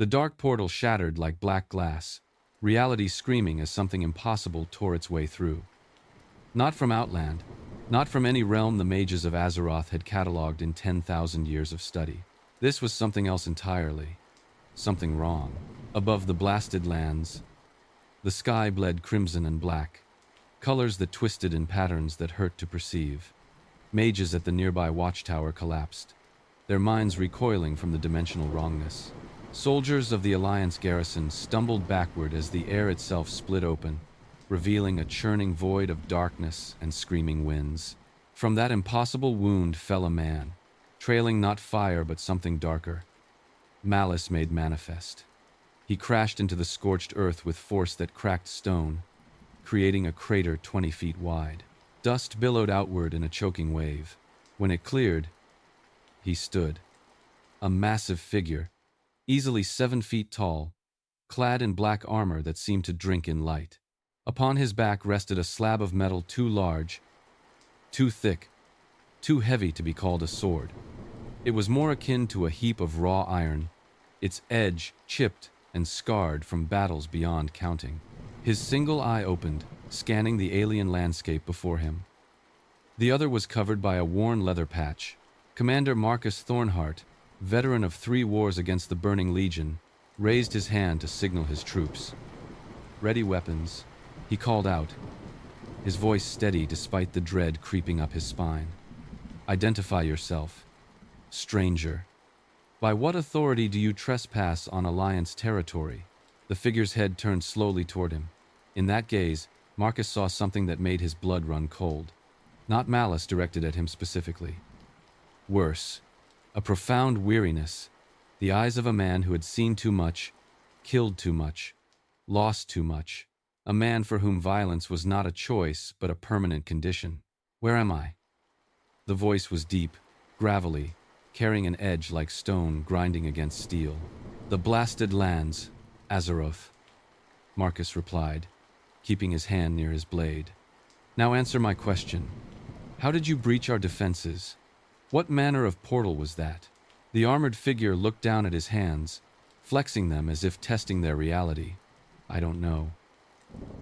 The dark portal shattered like black glass, reality screaming as something impossible tore its way through. Not from Outland, not from any realm the mages of Azeroth had catalogued in 10,000 years of study. This was something else entirely. Something wrong. Above the blasted lands, the sky bled crimson and black, colors that twisted in patterns that hurt to perceive. Mages at the nearby watchtower collapsed, their minds recoiling from the dimensional wrongness. Soldiers of the Alliance garrison stumbled backward as the air itself split open, revealing a churning void of darkness and screaming winds. From that impossible wound fell a man, trailing not fire but something darker. Malice made manifest. He crashed into the scorched earth with force that cracked stone, creating a crater 20 feet wide. Dust billowed outward in a choking wave. When it cleared, he stood. A massive figure, easily 7 feet tall, clad in black armor that seemed to drink in light. Upon his back rested a slab of metal too large, too thick, too heavy to be called a sword. It was more akin to a heap of raw iron, its edge chipped and scarred from battles beyond counting. His single eye opened, scanning the alien landscape before him. The other was covered by a worn leather patch. Commander Marcus Thornheart, veteran of 3 wars against the Burning Legion, raised his hand to signal his troops. Ready weapons, he called out, his voice steady despite the dread creeping up his spine. Identify yourself, stranger. By what authority do you trespass on Alliance territory? The figure's head turned slowly toward him. In that gaze, Marcus saw something that made his blood run cold. Not malice directed at him specifically. Worse, a profound weariness, the eyes of a man who had seen too much, killed too much, lost too much. A man for whom violence was not a choice, but a permanent condition. Where am I? The voice was deep, gravelly, carrying an edge like stone grinding against steel. The blasted lands, Azeroth, Marcus replied, keeping his hand near his blade. Now answer my question. How did you breach our defenses? What manner of portal was that? The armored figure looked down at his hands, flexing them as if testing their reality. I don't know.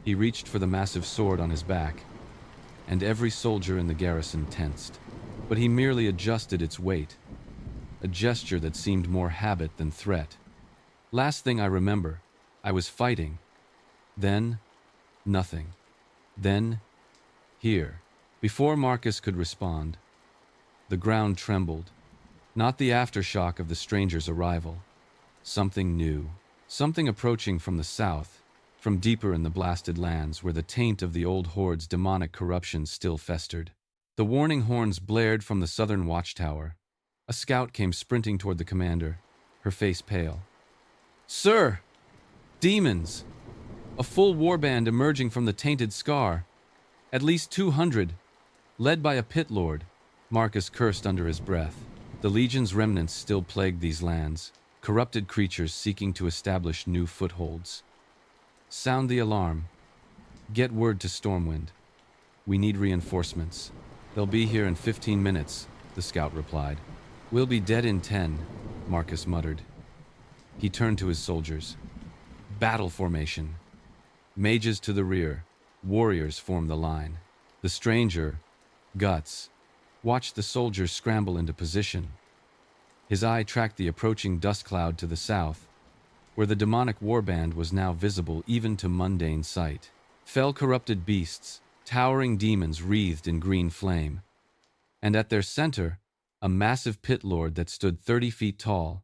He reached for the massive sword on his back, and every soldier in the garrison tensed. But he merely adjusted its weight, a gesture that seemed more habit than threat. Last thing I remember, I was fighting. Then, nothing. Then, here. Before Marcus could respond, the ground trembled. Not the aftershock of the stranger's arrival. Something new. Something approaching from the south, from deeper in the blasted lands where the taint of the old Horde's demonic corruption still festered. The warning horns blared from the southern watchtower. A scout came sprinting toward the commander, her face pale. Sir! Demons! A full warband emerging from the tainted scar. At least 200, led by a pit lord. Marcus cursed under his breath. The Legion's remnants still plagued these lands, corrupted creatures seeking to establish new footholds. Sound the alarm. Get word to Stormwind. We need reinforcements. They'll be here in 15 minutes, the scout replied. We'll be dead in 10, Marcus muttered. He turned to his soldiers. Battle formation. Mages to the rear. Warriors form the line. The stranger, Guts, watched the soldiers scramble into position. His eye tracked the approaching dust cloud to the south, where the demonic warband was now visible even to mundane sight. Fell corrupted beasts, towering demons wreathed in green flame. And at their center, a massive pit lord that stood 30 feet tall,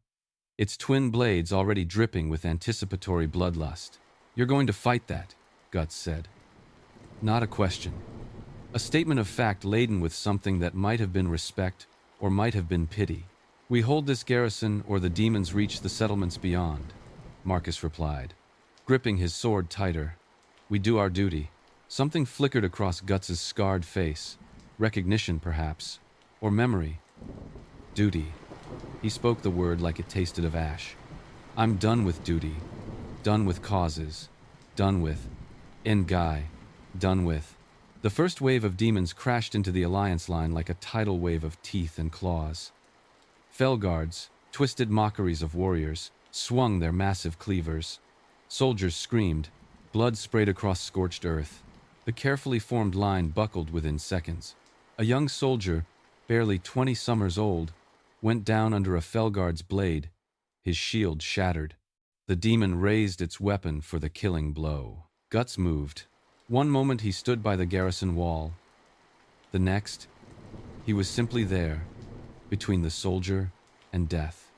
its twin blades already dripping with anticipatory bloodlust. You're going to fight that, Guts said. Not a question. A statement of fact laden with something that might have been respect or might have been pity. We hold this garrison or the demons reach the settlements beyond, Marcus replied, gripping his sword tighter. We do our duty. Something flickered across Guts's scarred face. Recognition, perhaps. Or memory. Duty. He spoke the word like it tasted of ash. I'm done with duty. Done with causes. Done with Ngai. Done with. The first wave of demons crashed into the Alliance line like a tidal wave of teeth and claws. Fell guards, twisted mockeries of warriors, swung their massive cleavers. Soldiers screamed. Blood sprayed across scorched earth. The carefully formed line buckled within seconds. A young soldier, barely 20 summers old, went down under a Felguard's blade, his shield shattered. The demon raised its weapon for the killing blow. Guts moved. One moment he stood by the garrison wall. The next, he was simply there, between the soldier and death.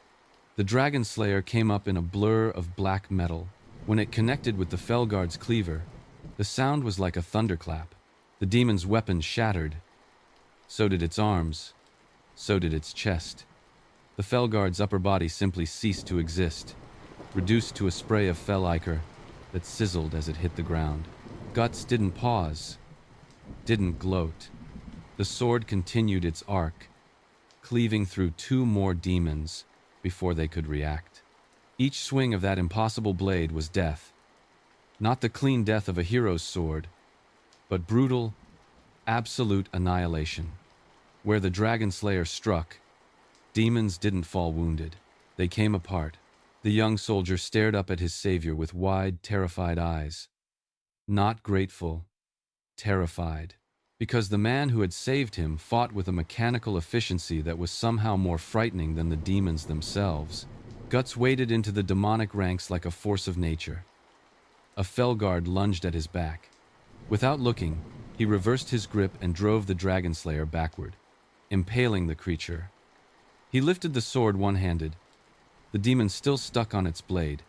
The Dragonslayer came up in a blur of black metal. When it connected with the Felguard's cleaver, the sound was like a thunderclap. The demon's weapon shattered. So did its arms. So did its chest. The Felguard's upper body simply ceased to exist, reduced to a spray of fel ichor that sizzled as it hit the ground. Guts didn't pause, didn't gloat. The sword continued its arc, cleaving through 2 more demons before they could react. Each swing of that impossible blade was death. Not the clean death of a hero's sword, but brutal, absolute annihilation. Where the Dragonslayer struck, demons didn't fall wounded. They came apart. The young soldier stared up at his savior with wide, terrified eyes. Not grateful, terrified. Because the man who had saved him fought with a mechanical efficiency that was somehow more frightening than the demons themselves. Guts waded into the demonic ranks like a force of nature. A Felguard lunged at his back. Without looking, he reversed his grip and drove the Dragonslayer backward, impaling the creature. He lifted the sword one-handed, the demon still stuck on its blade,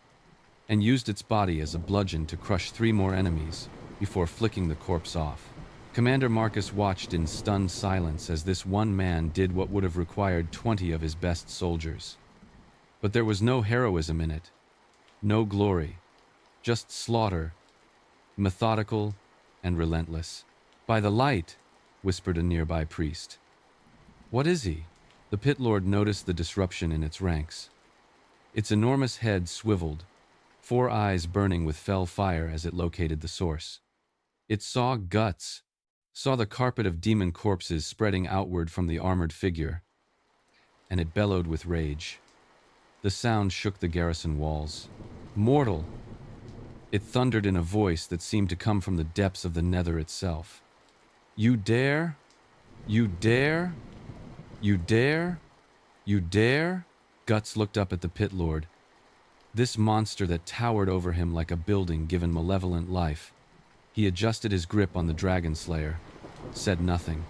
and used its body as a bludgeon to crush 3 more enemies before flicking the corpse off. Commander Marcus watched in stunned silence as this one man did what would have required 20 of his best soldiers. But there was no heroism in it, no glory, just slaughter, methodical and relentless. "By the light," whispered a nearby priest. "What is he?" The pit lord noticed the disruption in its ranks. Its enormous head swiveled, 4 eyes burning with fel fire as it located the source. It saw Guts, saw the carpet of demon corpses spreading outward from the armored figure, and it bellowed with rage. The sound shook the garrison walls. "Mortal!" It thundered in a voice that seemed to come from the depths of the Nether itself. "You dare? You dare? You dare? You dare?" Guts looked up at the pit lord. This monster that towered over him like a building given malevolent life. He adjusted his grip on the Dragonslayer, said nothing,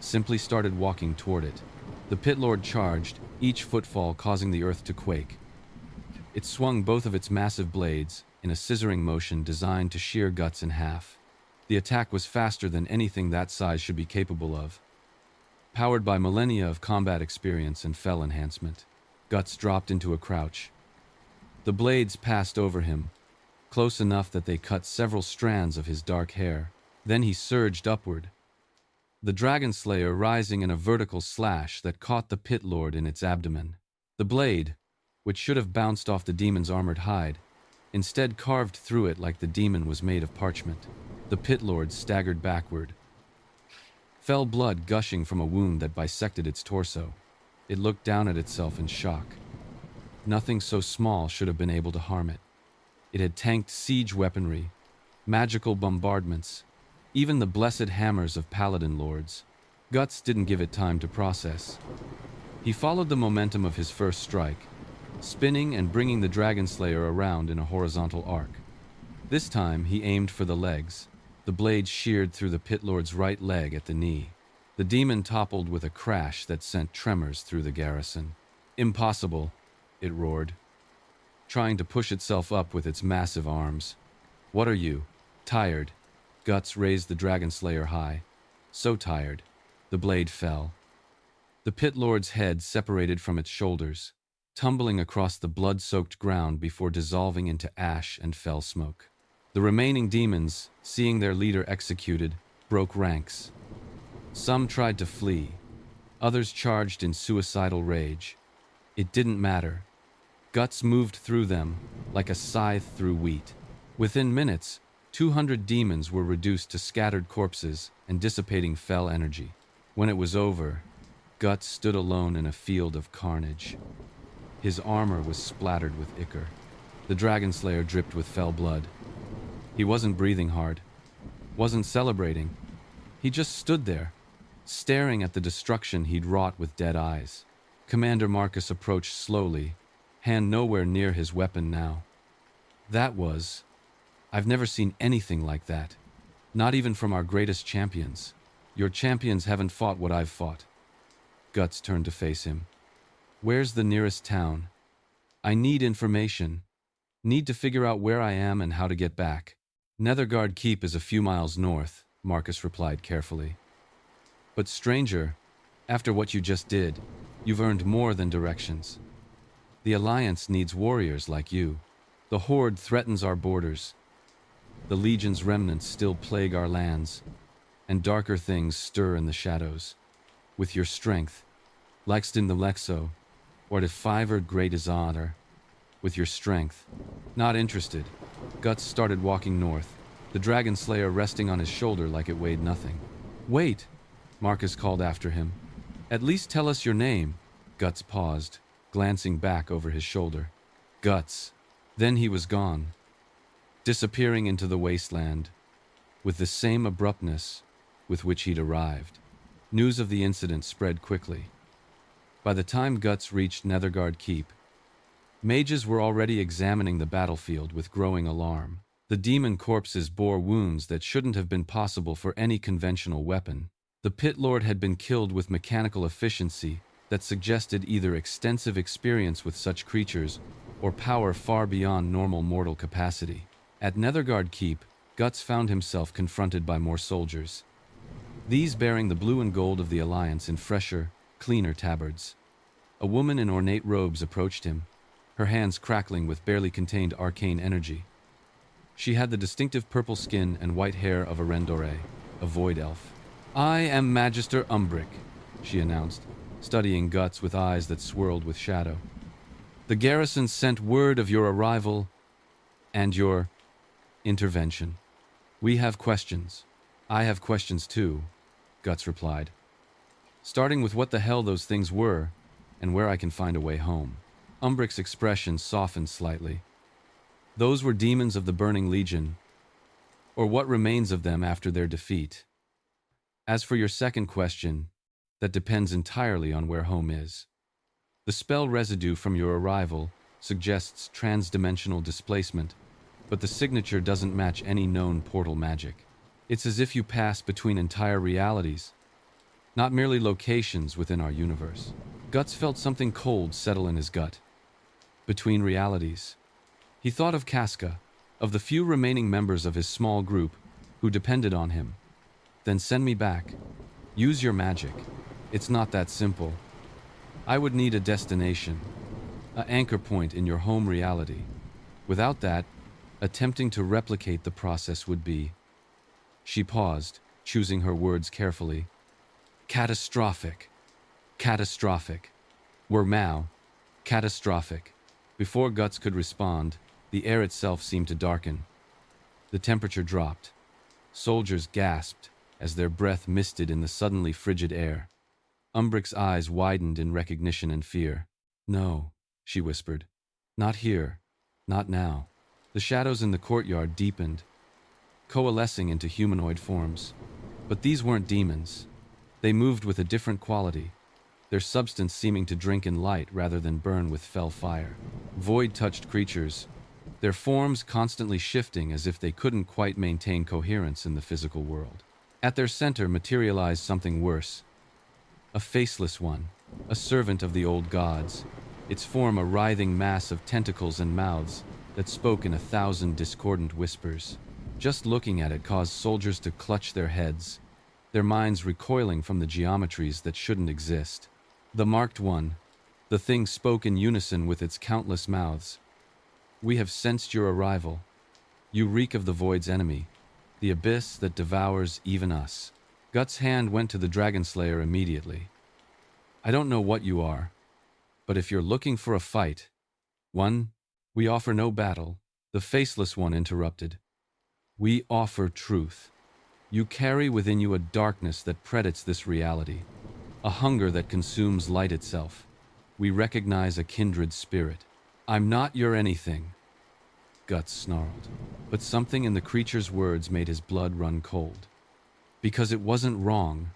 simply started walking toward it. The pit lord charged, each footfall causing the earth to quake. It swung both of its massive blades in a scissoring motion designed to shear Guts in half. The attack was faster than anything that size should be capable of. Powered by millennia of combat experience and fel enhancement, Guts dropped into a crouch. The blades passed over him, close enough that they cut several strands of his dark hair. Then he surged upward, the Dragonslayer rising in a vertical slash that caught the pit lord in its abdomen. The blade, which should have bounced off the demon's armored hide, instead carved through it like the demon was made of parchment. The pit lord staggered backward, fel blood gushing from a wound that bisected its torso. It looked down at itself in shock. Nothing so small should have been able to harm it. It had tanked siege weaponry, magical bombardments, even the blessed hammers of paladin lords. Guts didn't give it time to process. He followed the momentum of his first strike, spinning and bringing the Dragonslayer around in a horizontal arc. This time he aimed for the legs. The blade sheared through the pit lord's right leg at the knee. The demon toppled with a crash that sent tremors through the garrison. "Impossible," it roared, trying to push itself up with its massive arms. "What are you? Tired?" Guts raised the Dragonslayer high. So tired, the blade fell. The pit lord's head separated from its shoulders, tumbling across the blood-soaked ground before dissolving into ash and fel smoke. The remaining demons, seeing their leader executed, broke ranks. Some tried to flee. Others charged in suicidal rage. It didn't matter. Guts moved through them like a scythe through wheat. Within minutes, 200 demons were reduced to scattered corpses and dissipating fel energy. When it was over, Guts stood alone in a field of carnage. His armor was splattered with ichor. The Dragonslayer dripped with fell blood. He wasn't breathing hard, wasn't celebrating. He just stood there, staring at the destruction he'd wrought with dead eyes. Commander Marcus approached slowly, hand nowhere near his weapon now. I've never seen anything like that. Not even from our greatest champions. Your champions haven't fought what I've fought. Guts turned to face him. Where's the nearest town? I need information. Need to figure out where I am and how to get back. Nethergarde Keep is a few miles north, Marcus replied carefully. But stranger, after what you just did, you've earned more than directions. The Alliance needs warriors like you. The Horde threatens our borders. The Legion's remnants still plague our lands, and darker things stir in the shadows. With your strength, Lexton the Lexo, or the Fivered Great Azeroth, with your strength. Not interested. Guts started walking north, the Dragonslayer resting on his shoulder like it weighed nothing. Wait, Marcus called after him. At least tell us your name. Guts paused, glancing back over his shoulder. Guts. Then he was gone, disappearing into the wasteland, with the same abruptness with which he'd arrived. News of the incident spread quickly. By the time Guts reached Nethergarde Keep, mages were already examining the battlefield with growing alarm. The demon corpses bore wounds that shouldn't have been possible for any conventional weapon. The Pit Lord had been killed with mechanical efficiency that suggested either extensive experience with such creatures or power far beyond normal mortal capacity. At Nethergarde Keep, Guts found himself confronted by more soldiers. These bearing the blue and gold of the Alliance in fresher, cleaner tabards. A woman in ornate robes approached him, her hands crackling with barely contained arcane energy. She had the distinctive purple skin and white hair of a Rendore, a void elf. I am Magister Umbric, she announced, studying Guts with eyes that swirled with shadow. The garrison sent word of your arrival and your intervention. We have questions. I have questions too, Guts replied. Starting with what the hell those things were and where I can find a way home. Umbric's expression softened slightly. Those were demons of the Burning Legion, or what remains of them after their defeat. As for your second question, that depends entirely on where home is. The spell residue from your arrival suggests trans-dimensional displacement, but the signature doesn't match any known portal magic. It's as if you pass between entire realities, not merely locations within our universe. Guts felt something cold settle in his gut. Between realities. He thought of Casca, of the few remaining members of his small group who depended on him. Then send me back. Use your magic. It's not that simple. I would need a destination, an anchor point in your home reality. Without that, attempting to replicate the process would be... She paused, choosing her words carefully. Catastrophic. Catastrophic. Wermau. Catastrophic. Before Guts could respond, the air itself seemed to darken. The temperature dropped. Soldiers gasped as their breath misted in the suddenly frigid air. Umbric's eyes widened in recognition and fear. No, she whispered. Not here. Not now. The shadows in the courtyard deepened, coalescing into humanoid forms. But these weren't demons. They moved with a different quality, their substance seeming to drink in light rather than burn with fell fire. Void-touched creatures, their forms constantly shifting as if they couldn't quite maintain coherence in the physical world. At their center materialized something worse. A faceless one, a servant of the old gods, its form a writhing mass of tentacles and mouths that spoke in 1,000 discordant whispers. Just looking at it caused soldiers to clutch their heads, their minds recoiling from the geometries that shouldn't exist. The marked one, the thing spoke in unison with its countless mouths. We have sensed your arrival. You reek of the Void's enemy, the abyss that devours even us. Guts' hand went to the Dragonslayer immediately. I don't know what you are, but if you're looking for a fight, we offer no battle, the faceless one interrupted. We offer truth. You carry within you a darkness that predates this reality, a hunger that consumes light itself. We recognize a kindred spirit. I'm not your anything, Guts snarled. But something in the creature's words made his blood run cold. Because it wasn't wrong,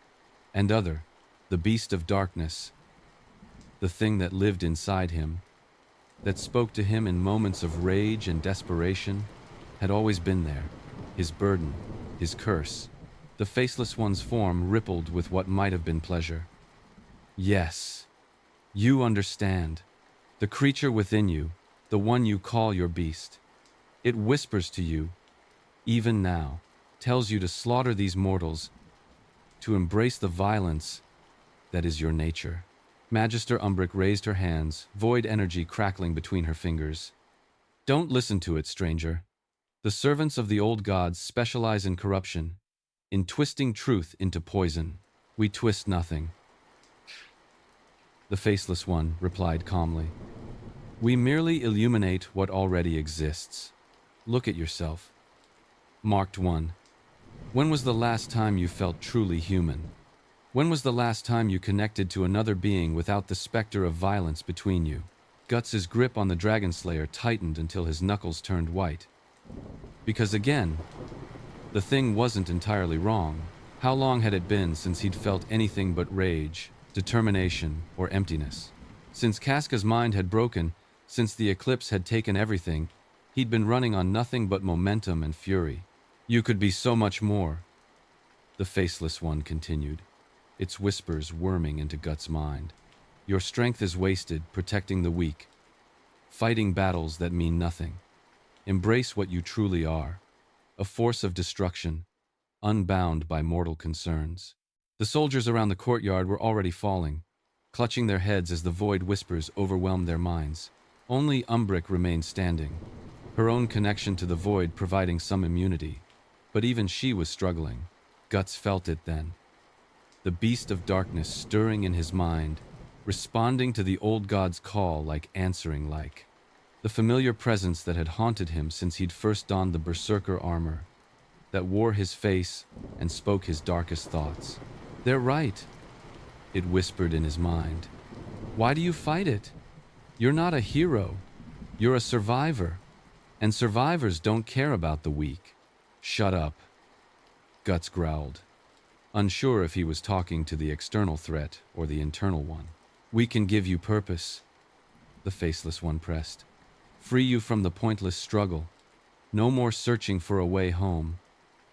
and other, the beast of darkness, the thing that lived inside him, that spoke to him in moments of rage and desperation, had always been there. His burden, his curse. The faceless one's form rippled with what might have been pleasure. Yes, you understand. The creature within you, the one you call your beast. It whispers to you, even now, tells you to slaughter these mortals, to embrace the violence that is your nature. Magister Umbric raised her hands, void energy crackling between her fingers. Don't listen to it, stranger. The servants of the old gods specialize in corruption, in twisting truth into poison. We twist nothing. The Faceless One replied calmly. We merely illuminate what already exists. Look at yourself. Marked 1. When was the last time you felt truly human? When was the last time you connected to another being without the specter of violence between you? Guts' grip on the Dragonslayer tightened until his knuckles turned white. Because again, the thing wasn't entirely wrong. How long had it been since he'd felt anything but rage, determination, or emptiness? Since Casca's mind had broken, since the eclipse had taken everything, he'd been running on nothing but momentum and fury. You could be so much more, the Faceless One continued, its whispers worming into Guts' mind. Your strength is wasted protecting the weak, fighting battles that mean nothing. Embrace what you truly are, a force of destruction, unbound by mortal concerns. The soldiers around the courtyard were already falling, clutching their heads as the void whispers overwhelmed their minds. Only Umbric remained standing, her own connection to the void providing some immunity. But even she was struggling. Guts felt it then. The beast of darkness stirring in his mind, responding to the old god's call like answering like. The familiar presence that had haunted him since he'd first donned the berserker armor, that wore his face and spoke his darkest thoughts. They're right, it whispered in his mind. Why do you fight it? You're not a hero. You're a survivor. And survivors don't care about the weak. Shut up, Guts growled, unsure if he was talking to the external threat or the internal one. We can give you purpose, the Faceless One pressed. Free you from the pointless struggle. No more searching for a way home.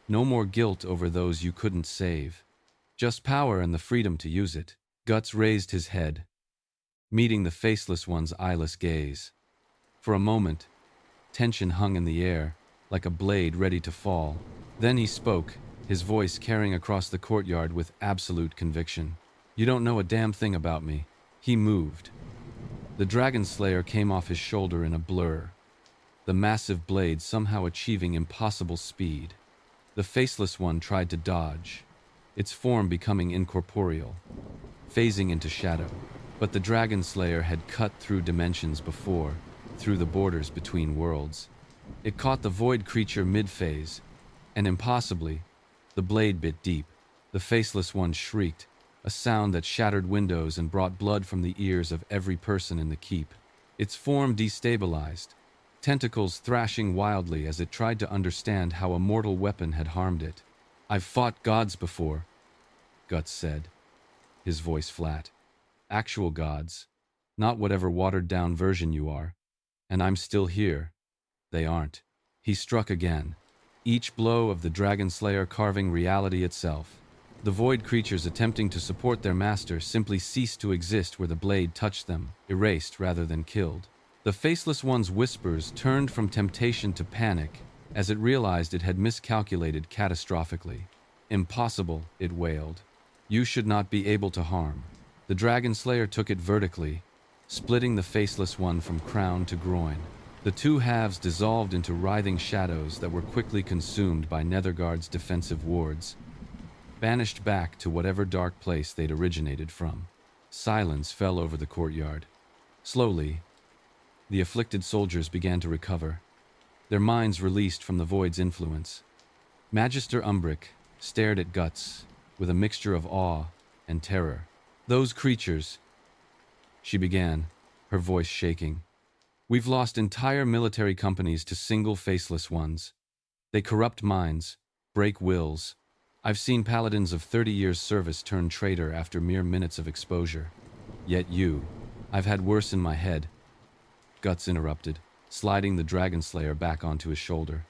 No more guilt over those you couldn't save. Just power and the freedom to use it. Guts raised his head, meeting the Faceless One's eyeless gaze. For a moment, tension hung in the air, like a blade ready to fall. Then he spoke, his voice carrying across the courtyard with absolute conviction. You don't know a damn thing about me. He moved. The Dragonslayer came off his shoulder in a blur, the massive blade somehow achieving impossible speed. The Faceless One tried to dodge, its form becoming incorporeal, phasing into shadow. But the Dragonslayer had cut through dimensions before, through the borders between worlds. It caught the void creature mid-phase, and impossibly, the blade bit deep. The Faceless One shrieked, a sound that shattered windows and brought blood from the ears of every person in the keep. Its form destabilized, tentacles thrashing wildly as it tried to understand how a mortal weapon had harmed it. I've fought gods before, Guts said, his voice flat. Actual gods, not whatever watered-down version you are. And I'm still here. They aren't. He struck again, each blow of the Dragonslayer carving reality itself. The void creatures attempting to support their master simply ceased to exist where the blade touched them, erased rather than killed. The Faceless One's whispers turned from temptation to panic as it realized it had miscalculated catastrophically. Impossible, it wailed. You should not be able to harm. The Dragonslayer took it vertically, splitting the Faceless One from crown to groin. The two halves dissolved into writhing shadows that were quickly consumed by Nethergarde's defensive wards, banished back to whatever dark place they'd originated from. Silence fell over the courtyard. Slowly, the afflicted soldiers began to recover, their minds released from the void's influence. Magister Umbric stared at Guts with a mixture of awe and terror. Those creatures, she began, her voice shaking. We've lost entire military companies to single faceless ones. They corrupt minds, break wills. I've seen paladins of 30 years' service turn traitor after mere minutes of exposure. Yet you, I've had worse in my head. Guts interrupted, sliding the Dragonslayer back onto his shoulder.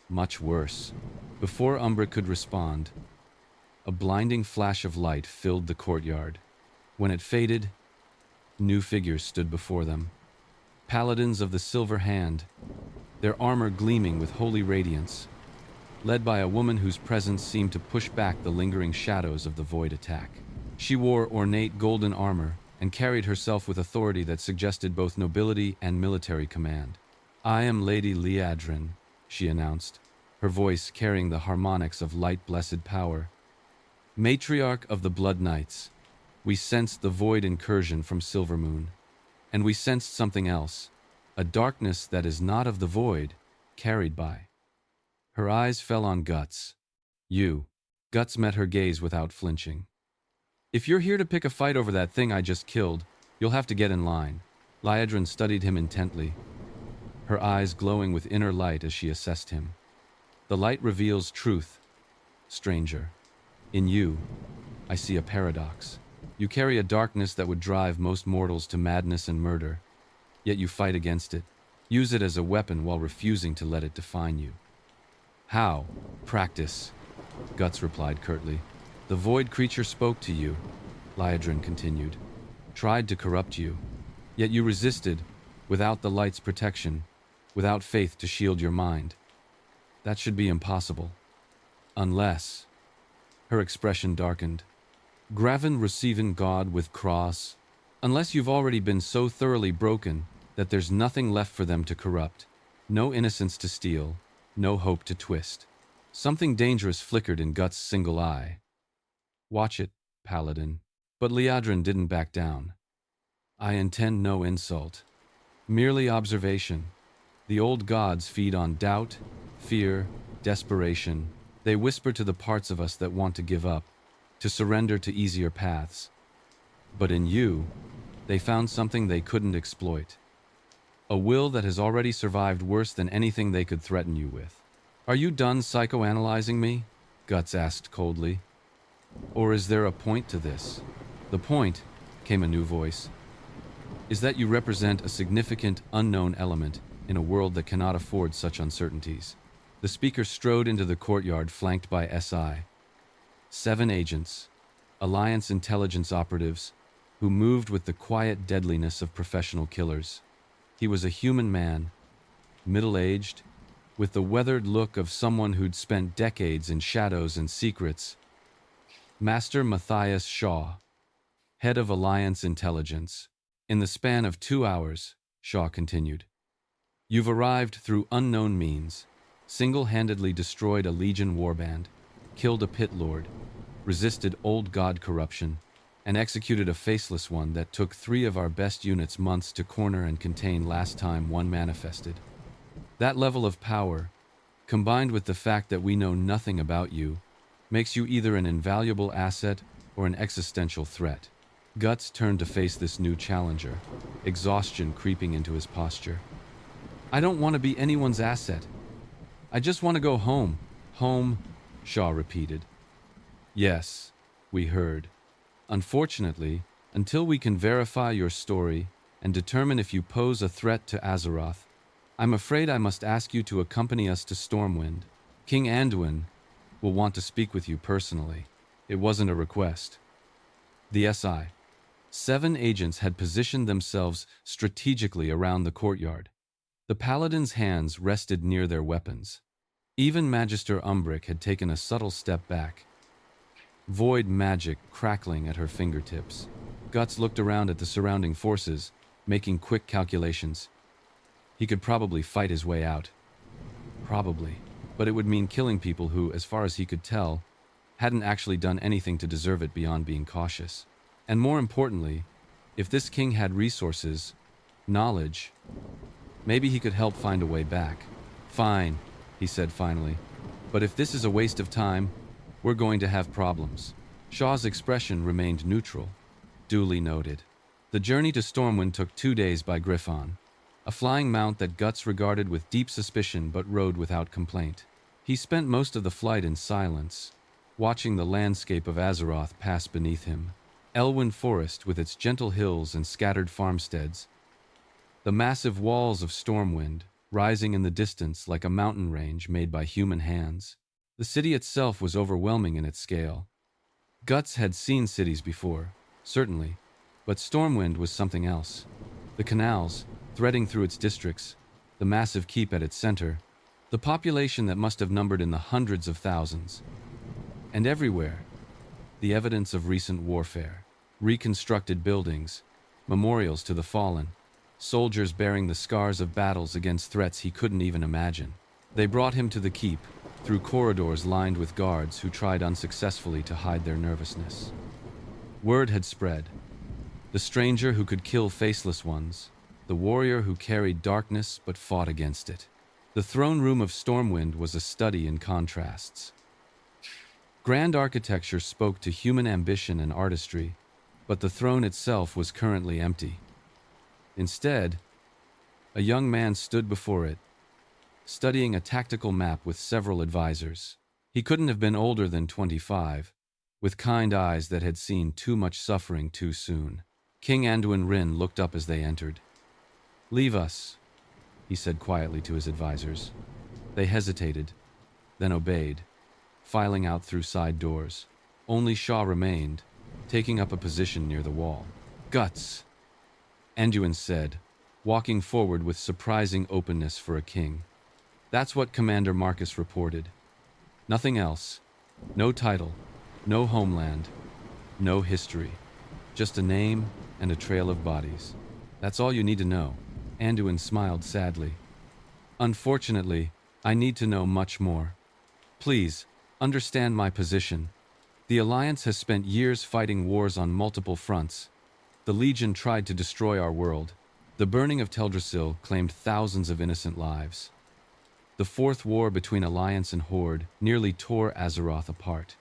Much worse. Before Umbra could respond, a blinding flash of light filled the courtyard. When it faded, new figures stood before them. Paladins of the Silver Hand, their armor gleaming with holy radiance, led by a woman whose presence seemed to push back the lingering shadows of the void attack. She wore ornate golden armor and carried herself with authority that suggested both nobility and military command. I am Lady Liadrin, she announced, her voice carrying the harmonics of light-blessed power. Matriarch of the Blood Knights, we sensed the void incursion from Silvermoon, and we sensed something else, a darkness that is not of the void, carried by. Her eyes fell on Guts. Guts met her gaze without flinching. If you're here to pick a fight over that thing I just killed, you'll have to get in line. Liadrin studied him intently, her eyes glowing with inner light as she assessed him. The light reveals truth, stranger. In you, I see a paradox. You carry a darkness that would drive most mortals to madness and murder, yet you fight against it, use it as a weapon while refusing to let it define you. How? Practice, Guts replied curtly. The void creature spoke to you, Liadrin continued, tried to corrupt you, yet you resisted, without the light's protection, without faith to shield your mind. That should be impossible. Unless... Her expression darkened. Graven receiving God with cross, unless you've already been so thoroughly broken that there's nothing left for them to corrupt, no innocence to steal, no hope to twist. Something dangerous flickered in Guts' single eye. Watch it, Paladin. But Liadrin didn't back down. I intend no insult. Merely observation. The old gods feed on doubt, fear, desperation. They whisper to the parts of us that want to give up, to surrender to easier paths. But in you, they found something they couldn't exploit. A will that has already survived worse than anything they could threaten you with. Are you done psychoanalyzing me? Guts asked coldly. Or is there a point to this? The point, came a new voice, is that you represent a significant unknown element in a world that cannot afford such uncertainties. The speaker strode into the courtyard flanked by SI. 7 agents, Alliance intelligence operatives, who moved with the quiet deadliness of professional killers. He was a human man, middle-aged, with the weathered look of someone who'd spent decades in shadows and secrets. Master Mathias Shaw, head of Alliance intelligence. In the span of 2 hours, Shaw continued, you've arrived through unknown means, single-handedly destroyed a Legion warband, killed a pit lord, resisted old god corruption, and executed a faceless one that took 3 of our best units months to corner and contain last time one manifested. That level of power, combined with the fact that we know nothing about you, makes you either an invaluable asset or an existential threat. Guts turned to face this new challenger, exhaustion creeping into his posture. I don't want to be anyone's asset. I just want to go home. Home, Shaw repeated. Yes, we heard. Unfortunately, until we can verify your story and determine if you pose a threat to Azeroth, I'm afraid I must ask you to accompany us to Stormwind. King Anduin will want to speak with you personally. It wasn't a request. The SI. 7 agents had positioned themselves strategically around the courtyard. The paladins' hands rested near their weapons. Even Magister Umbric had taken a subtle step back, void magic crackling at her fingertips. Guts looked around at the surrounding forces, making quick calculations. He could probably fight his way out. Probably. But it would mean killing people who, as far as he could tell, hadn't actually done anything to deserve it beyond being cautious. And more importantly, if this king had resources, knowledge, maybe he could help find a way back. Fine, he said finally. But if this is a waste of time, we're going to have problems. Shaw's expression remained neutral. Duly noted. The journey to Stormwind took 2 days by Griffon, a flying mount that Guts regarded with deep suspicion but rode without complaint. He spent most of the flight in silence, watching the landscape of Azeroth pass beneath him. Elwyn Forest with its gentle hills and scattered farmsteads, the massive walls of Stormwind rising in the distance like a mountain range made by human hands. The city itself was overwhelming in its scale. Guts had seen cities before, certainly, but Stormwind was something else. The canals, threading through its districts, the massive keep at its center, the population that must have numbered in the hundreds of thousands. And everywhere, the evidence of recent warfare, reconstructed buildings, memorials to the fallen, soldiers bearing the scars of battles against threats he couldn't even imagine. They brought him to the keep, through corridors lined with guards who tried unsuccessfully to hide their nervousness. Word had spread. The stranger who could kill faceless ones, the warrior who carried darkness but fought against it. The throne room of Stormwind was a study in contrasts. Grand architecture spoke to human ambition and artistry, but the throne itself was currently empty. Instead, a young man stood before it, studying a tactical map with several advisors. He couldn't have been older than 25, with kind eyes that had seen too much suffering too soon. King Anduin Wrynn looked up as they entered. "Leave us," he said quietly to his advisors. They hesitated, then obeyed, filing out through side doors. Only Shaw remained, taking up a position near the wall. "Guts," Anduin said, walking forward with surprising openness for a king. "That's what Commander Marcus reported. Nothing else. No title, no homeland, no history. Just a name and a trail of bodies. That's all you need to know." Anduin smiled sadly. "Unfortunately, I need to know much more. Please, understand my position. The Alliance has spent years fighting wars on multiple fronts. The Legion tried to destroy our world. The burning of Teldrassil claimed thousands of innocent lives. The Fourth War between Alliance and Horde nearly tore Azeroth apart.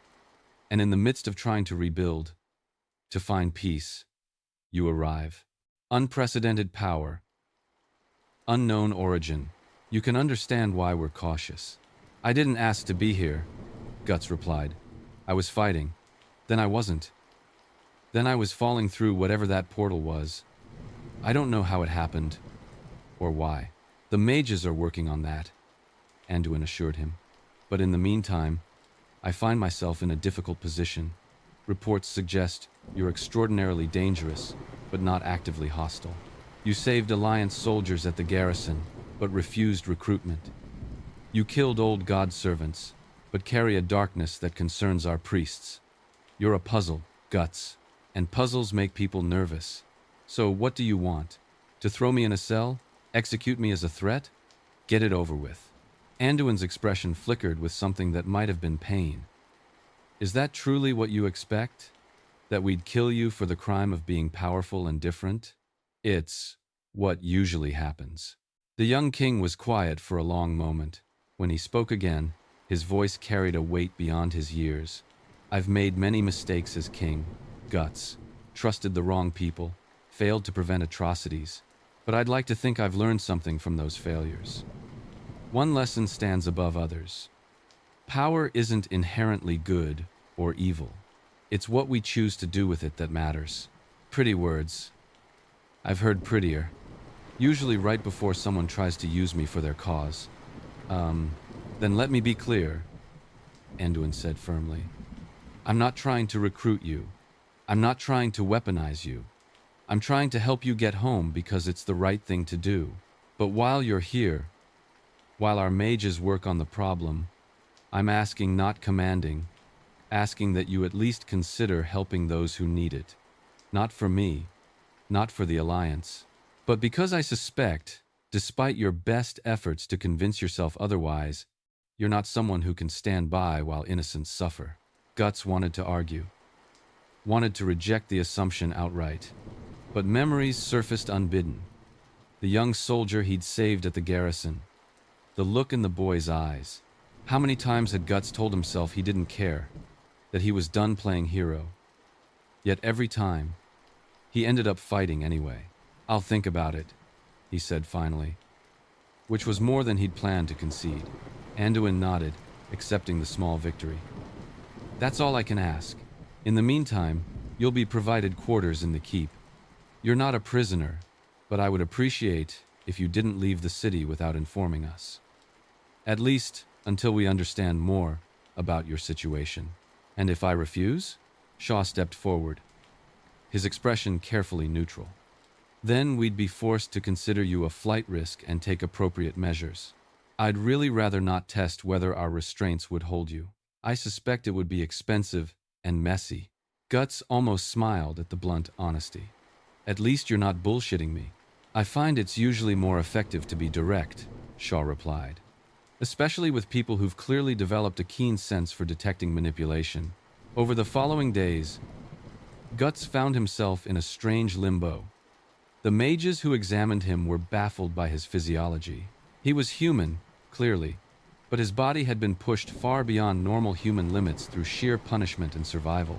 And in the midst of trying to rebuild, to find peace, you arrive. Unprecedented power, unknown origin. You can understand why we're cautious." "I didn't ask to be here," Guts replied. "I was fighting. Then I wasn't. Then I was falling through whatever that portal was. I don't know how it happened, or why. The mages are working on that," Anduin assured him. "But in the meantime, I find myself in a difficult position. Reports suggest you're extraordinarily dangerous, but not actively hostile. You saved Alliance soldiers at the garrison, but refused recruitment. You killed old god servants, but carry a darkness that concerns our priests. You're a puzzle, Guts, and puzzles make people nervous. So what do you want? To throw me in a cell? Execute me as a threat? Get it over with." Anduin's expression flickered with something that might have been pain. "Is that truly what you expect? That we'd kill you for the crime of being powerful and different? It's what usually happens." The young king was quiet for a long moment. When he spoke again, his voice carried a weight beyond his years. "I've made many mistakes as king, Guts. Trusted the wrong people, failed to prevent atrocities. But I'd like to think I've learned something from those failures. One lesson stands above others. Power isn't inherently good or evil. It's what we choose to do with it that matters." Pretty words. I've heard prettier. Usually right before someone tries to use me for their cause. Then let me be clear," Anduin said firmly. "I'm not trying to recruit you. I'm not trying to weaponize you. I'm trying to help you get home because it's the right thing to do. But while you're here, while our mages work on the problem, I'm asking, not commanding, asking that you at least consider helping those who need it. Not for me, not for the Alliance, but because I suspect, despite your best efforts to convince yourself otherwise, you're not someone who can stand by while innocents suffer." Guts wanted to argue, wanted to reject the assumption outright. But memories surfaced unbidden. The young soldier he'd saved at the garrison, the look in the boy's eyes. How many times had Guts told himself he didn't care, that he was done playing hero? Yet every time, He ended up fighting anyway. I'll think about it, he said finally, which was more than he'd planned to concede. Anduin nodded, accepting the small victory. That's all I can ask. In the meantime, you'll be provided quarters in the keep. You're not a prisoner, but I would appreciate if you didn't leave the city without informing us. At least until we understand more about your situation. And if I refuse? Shaw stepped forward, his expression carefully neutral. Then we'd be forced to consider you a flight risk and take appropriate measures. I'd really rather not test whether our restraints would hold you. I suspect it would be expensive and messy. Guts almost smiled at the blunt honesty. At least you're not bullshitting me. I find it's usually more effective to be direct, Shaw replied. Especially with people who've clearly developed a keen sense for detecting manipulation. Over the following days, Guts found himself in a strange limbo. The mages who examined him were baffled by his physiology. He was human, clearly, but his body had been pushed far beyond normal human limits through sheer punishment and survival.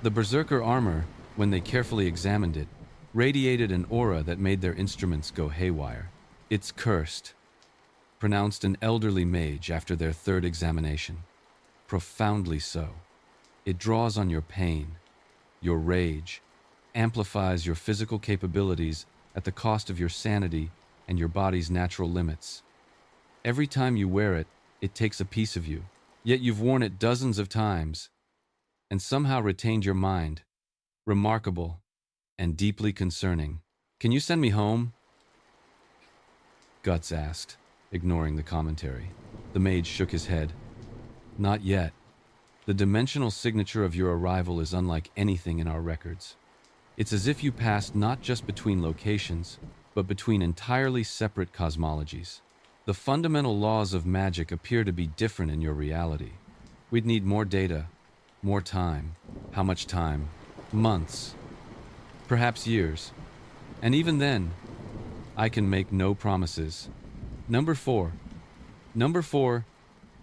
The berserker armor, when they carefully examined it, radiated an aura that made their instruments go haywire. It's cursed, pronounced an elderly mage after their third examination. Profoundly so. It draws on your pain, your rage, amplifies your physical capabilities at the cost of your sanity and your body's natural limits. Every time you wear it, it takes a piece of you. Yet you've worn it dozens of times and somehow retained your mind. Remarkable and deeply concerning. Can you send me home? Guts asked, ignoring the commentary. The mage shook his head. Not yet. The dimensional signature of your arrival is unlike anything in our records. It's as if you passed not just between locations, but between entirely separate cosmologies. The fundamental laws of magic appear to be different in your reality. We'd need more data, more time. How much time? Months. Perhaps years. And even then, I can make no promises. Number 4,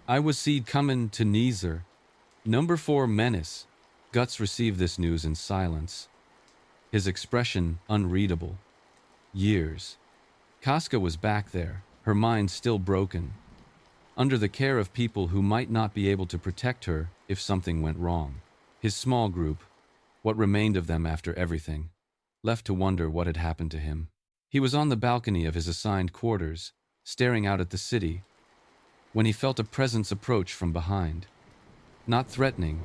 I was seed comin' to neither. Number 4, menace. Guts received this news in silence, his expression unreadable. Years. Casca was back there, her mind still broken, under the care of people who might not be able to protect her if something went wrong. His small group, what remained of them after everything, left to wonder what had happened to him. He was on the balcony of his assigned quarters, staring out at the city, when he felt a presence approach from behind. Not threatening,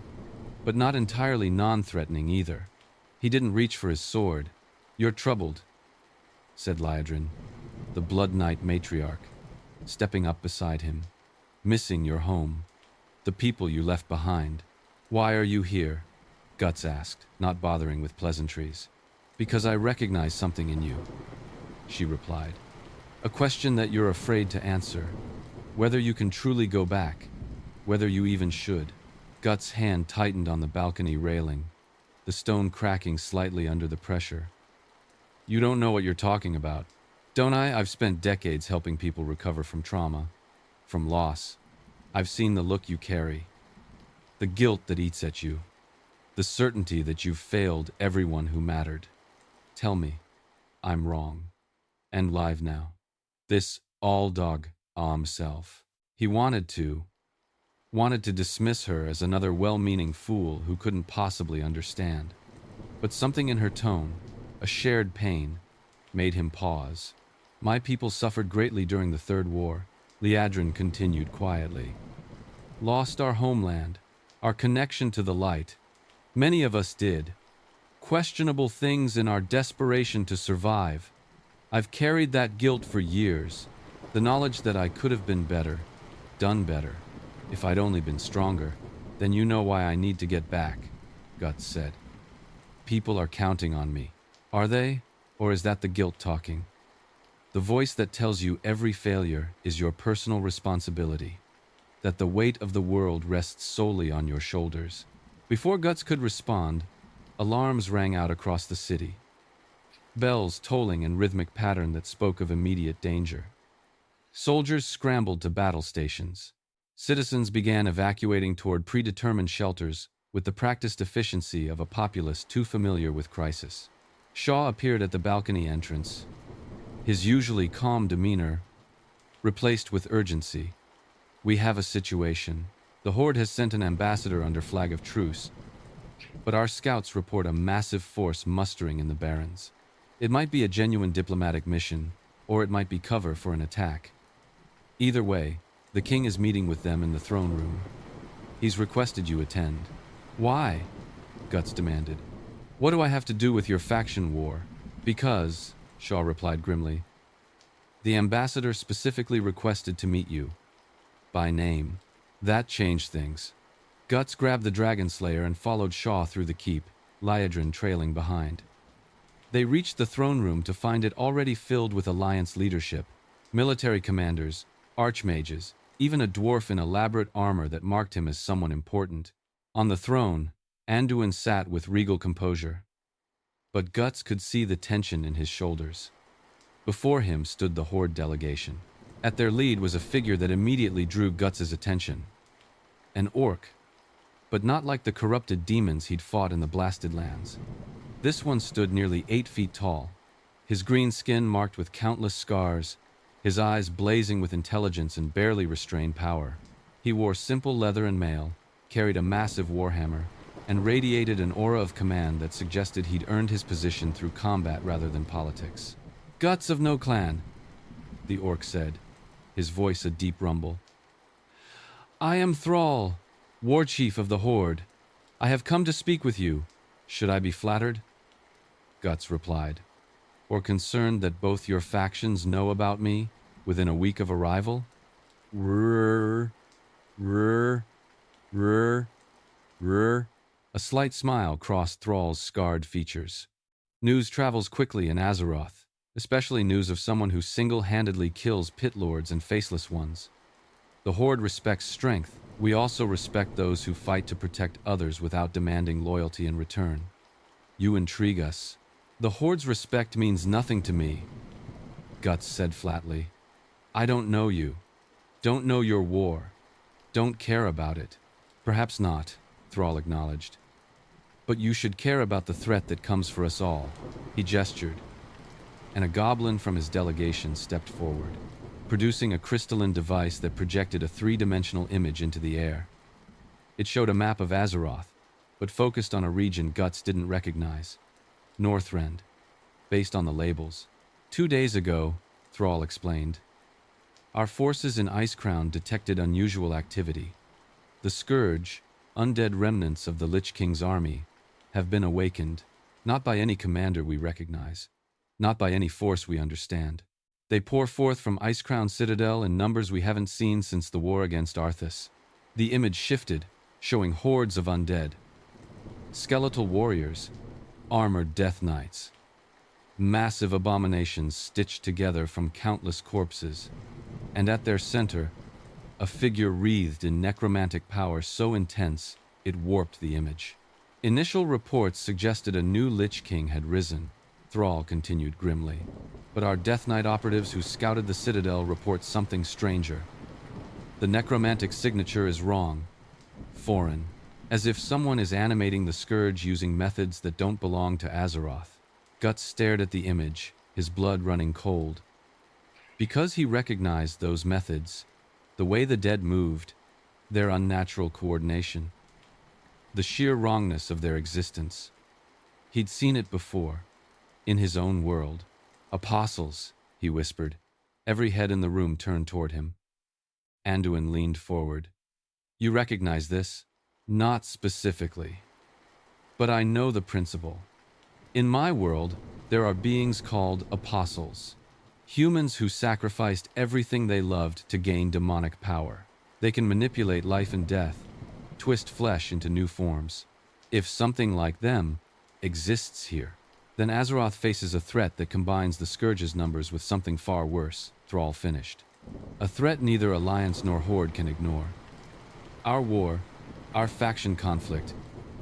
but not entirely non-threatening either. He didn't reach for his sword. You're troubled, said Liadrin, the Blood Knight matriarch, stepping up beside him. Missing your home, the people you left behind. Why are you here? Guts asked, not bothering with pleasantries. Because I recognize something in you, she replied. A question that you're afraid to answer. Whether you can truly go back, whether you even should. Guts' hand tightened on the balcony railing, the stone cracking slightly under the pressure. You don't know what you're talking about. Don't I? I've spent decades helping people recover from trauma, from loss. I've seen the look you carry, the guilt that eats at you, the certainty that you've failed everyone who mattered. Tell me, I'm wrong. And live now. This all-dog self. He wanted to dismiss her as another well-meaning fool who couldn't possibly understand. But something in her tone, a shared pain, made him pause. My people suffered greatly during the Third War, Liadrin continued quietly. Lost our homeland, our connection to the light. Many of us did. Questionable things in our desperation to survive. I've carried that guilt for years, the knowledge that I could have been better, done better. If I'd only been stronger, then you know why I need to get back, Guts said. People are counting on me. Are they? Or is that the guilt talking? The voice that tells you every failure is your personal responsibility, that the weight of the world rests solely on your shoulders. Before Guts could respond, alarms rang out across the city. Bells tolling in rhythmic pattern that spoke of immediate danger. Soldiers scrambled to battle stations. Citizens began evacuating toward predetermined shelters with the practiced efficiency of a populace too familiar with crisis. Shaw appeared at the balcony entrance, his usually calm demeanor replaced with urgency. We have a situation. The Horde has sent an ambassador under flag of truce, but our scouts report a massive force mustering in the Barrens. It might be a genuine diplomatic mission, or it might be cover for an attack. Either way, the king is meeting with them in the throne room. He's requested you attend. Why? Guts demanded. What do I have to do with your faction war? Because, Shaw replied grimly, the ambassador specifically requested to meet you. By name. That changed things. Guts grabbed the Dragonslayer and followed Shaw through the keep, Liadrin trailing behind. They reached the throne room to find it already filled with Alliance leadership, military commanders, archmages, even a dwarf in elaborate armor that marked him as someone important. On the throne, Anduin sat with regal composure. But Guts could see the tension in his shoulders. Before him stood the Horde delegation. At their lead was a figure that immediately drew Guts' attention. An orc, but not like the corrupted demons he'd fought in the Blasted Lands. This one stood nearly 8 feet tall, his green skin marked with countless scars, his eyes blazing with intelligence and barely restrained power. He wore simple leather and mail, carried a massive warhammer, and radiated an aura of command that suggested he'd earned his position through combat rather than politics. Guts of no clan, the orc said, his voice a deep rumble. I am Thrall, war chief of the Horde. I have come to speak with you. Should I be flattered? Guts replied. Or concerned that both your factions know about me within a week of arrival? Rrrr, rrrr, rrrr, rrrr. A slight smile crossed Thrall's scarred features. News travels quickly in Azeroth, especially news of someone who single-handedly kills pit lords and faceless ones. The Horde respects strength. We also respect those who fight to protect others without demanding loyalty in return. You intrigue us. The Horde's respect means nothing to me, Guts said flatly. I don't know you. Don't know your war. Don't care about it. Perhaps not, Thrall acknowledged. But you should care about the threat that comes for us all. He gestured, and a goblin from his delegation stepped forward, producing a crystalline device that projected a 3-dimensional image into the air. It showed a map of Azeroth, but focused on a region Guts didn't recognize. Northrend, based on the labels. 2 days ago, Thrall explained, our forces in Icecrown detected unusual activity. The Scourge, undead remnants of the Lich King's army, have been awakened, not by any commander we recognize, not by any force we understand. They pour forth from Icecrown Citadel in numbers we haven't seen since the war against Arthas. The image shifted, showing hordes of undead. Skeletal warriors, armored death knights. Massive abominations stitched together from countless corpses. And at their center, a figure wreathed in necromantic power so intense it warped the image. Initial reports suggested a new Lich King had risen, Thrall continued grimly. But our Death Knight operatives who scouted the Citadel report something stranger. The necromantic signature is wrong, foreign, as if someone is animating the Scourge using methods that don't belong to Azeroth. Guts stared at the image, his blood running cold. Because he recognized those methods, the way the dead moved, their unnatural coordination, the sheer wrongness of their existence. He'd seen it before, in his own world. Apostles, he whispered. Every head in the room turned toward him. Anduin leaned forward. You recognize this? Not specifically. But I know the principle. In my world, there are beings called apostles. Humans who sacrificed everything they loved to gain demonic power. They can manipulate life and death, twist flesh into new forms. If something like them exists here, then Azeroth faces a threat that combines the Scourge's numbers with something far worse, Thrall finished. A threat neither Alliance nor Horde can ignore. Our war, our faction conflict,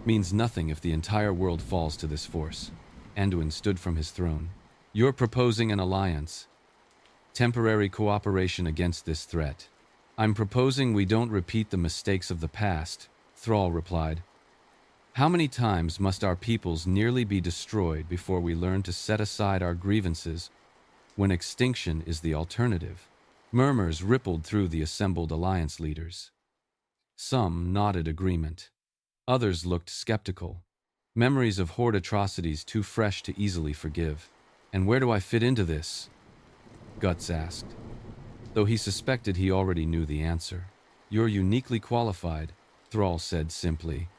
means nothing if the entire world falls to this force. Anduin stood from his throne. You're proposing an alliance. Temporary cooperation against this threat. I'm proposing we don't repeat the mistakes of the past, Thrall replied. How many times must our peoples nearly be destroyed before we learn to set aside our grievances when extinction is the alternative? Murmurs rippled through the assembled alliance leaders. Some nodded agreement. Others looked skeptical. Memories of Horde atrocities too fresh to easily forgive. And where do I fit into this? Guts asked, though he suspected he already knew the answer. You're uniquely qualified, Thrall said simply.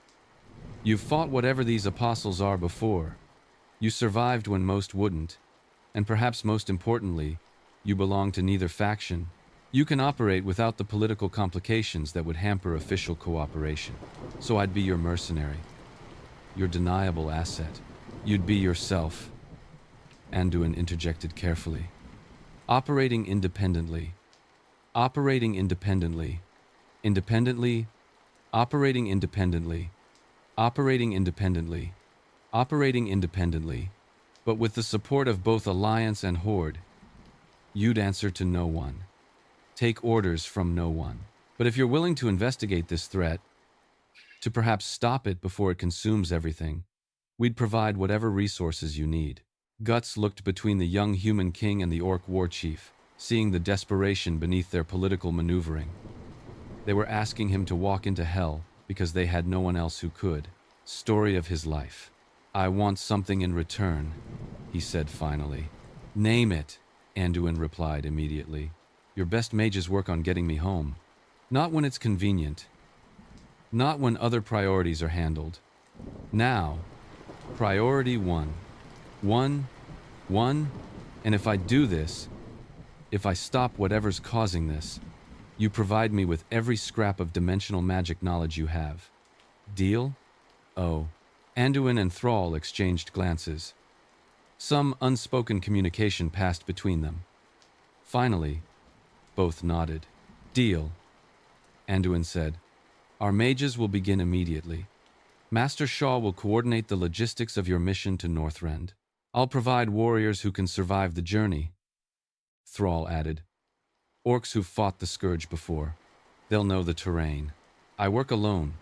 You've fought whatever these apostles are before. You survived when most wouldn't, and perhaps most importantly, you belong to neither faction. You can operate without the political complications that would hamper official cooperation. So I'd be your mercenary, your deniable asset. You'd be yourself, Anduin interjected carefully. Operating independently. Operating independently. Independently. Operating independently. Operating independently. Operating independently. But with the support of both Alliance and Horde, you'd answer to no one. Take orders from no one. But if you're willing to investigate this threat, to perhaps stop it before it consumes everything, we'd provide whatever resources you need. Guts looked between the young human king and the orc war chief, seeing the desperation beneath their political maneuvering. They were asking him to walk into hell because they had no one else who could. Story of his life. I want something in return, he said finally. Name it, Anduin replied immediately. Your best mages work on getting me home. Not when it's convenient. Not when other priorities are handled. Now, priority one. One, and if I do this, if I stop whatever's causing this, you provide me with every scrap of dimensional magic knowledge you have. Deal? Oh. Anduin and Thrall exchanged glances. Some unspoken communication passed between them. Finally, both nodded. Deal, Anduin said. Our mages will begin immediately. Master Shaw will coordinate the logistics of your mission to Northrend. I'll provide warriors who can survive the journey, Thrall added. Orcs who've fought the Scourge before. They'll know the terrain. I work alone,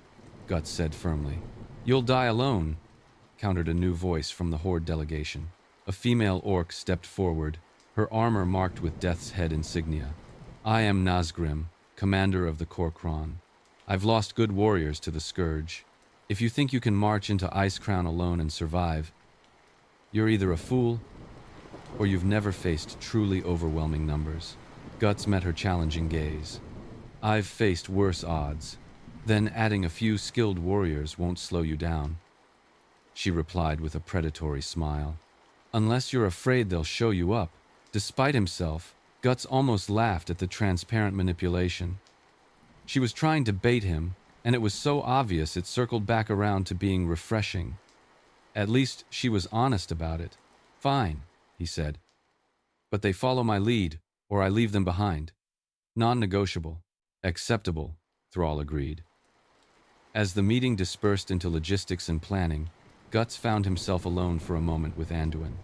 Guts said firmly. You'll die alone, countered a new voice from the Horde delegation. A female orc stepped forward, her armor marked with Death's Head insignia. I am Nazgrim, commander of the Korkron. I've lost good warriors to the Scourge. If you think you can march into Icecrown alone and survive, you're either a fool, or you've never faced truly overwhelming numbers. Guts met her challenging gaze. I've faced worse odds. Then adding a few skilled warriors won't slow you down, she replied with a predatory smile. Unless you're afraid they'll show you up. Despite himself, Guts almost laughed at the transparent manipulation. She was trying to bait him, and it was so obvious it circled back around to being refreshing. At least she was honest about it. Fine, he said. But they follow my lead, or I leave them behind. Non-negotiable. Acceptable, Thrall agreed. As the meeting dispersed into logistics and planning, Guts found himself alone for a moment with Anduin.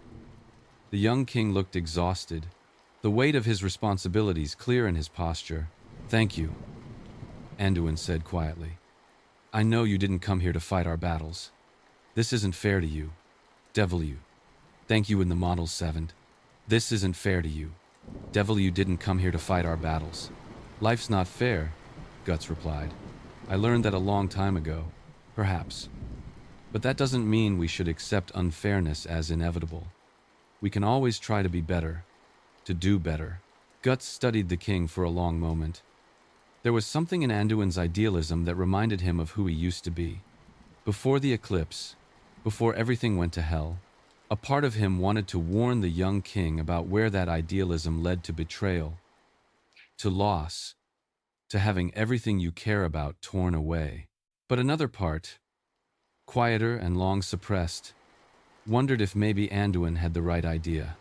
The young king looked exhausted, the weight of his responsibilities clear in his posture. Thank you, Anduin said quietly. I know you didn't come here to fight our battles. This isn't fair to you. Devil you. Thank you in the Model 7. This isn't fair to you. Devil you didn't come here to fight our battles. Life's not fair, Guts replied. I learned that a long time ago, perhaps. But that doesn't mean we should accept unfairness as inevitable. We can always try to be better, to do better. Guts studied the king for a long moment. There was something in Anduin's idealism that reminded him of who he used to be. Before the eclipse, before everything went to hell, a part of him wanted to warn the young king about where that idealism led to betrayal, to loss, to having everything you care about torn away. But another part, quieter and long suppressed, wondered if maybe Anduin had the right idea.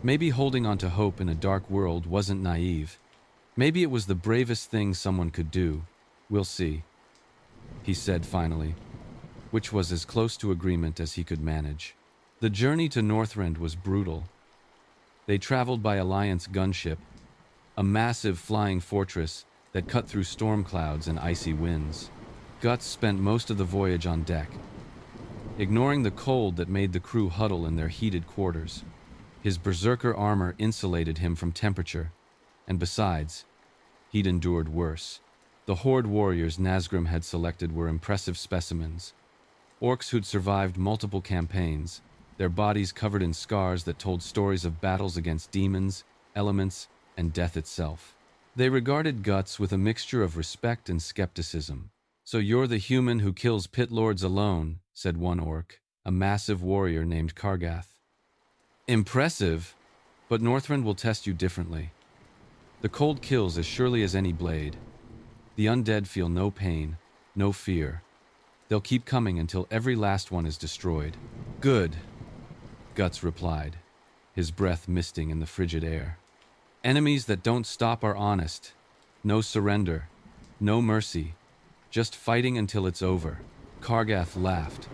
Maybe holding on to hope in a dark world wasn't naive. Maybe it was the bravest thing someone could do. We'll see, he said finally, which was as close to agreement as he could manage. The journey to Northrend was brutal. They traveled by Alliance gunship, a massive flying fortress that cut through storm clouds and icy winds. Guts spent most of the voyage on deck, ignoring the cold that made the crew huddle in their heated quarters. His berserker armor insulated him from temperature, and besides, he'd endured worse. The Horde warriors Nazgrim had selected were impressive specimens. Orcs who'd survived multiple campaigns, their bodies covered in scars that told stories of battles against demons, elements, and death itself. They regarded Guts with a mixture of respect and skepticism. "So you're the human who kills pit lords alone," said one orc, a massive warrior named Kargath. "Impressive, but Northrend will test you differently. The cold kills as surely as any blade. The undead feel no pain, no fear. They'll keep coming until every last one is destroyed." "Good," Guts replied, his breath misting in the frigid air. "Enemies that don't stop are honest. No surrender, no mercy, just fighting until it's over." Kargath laughed,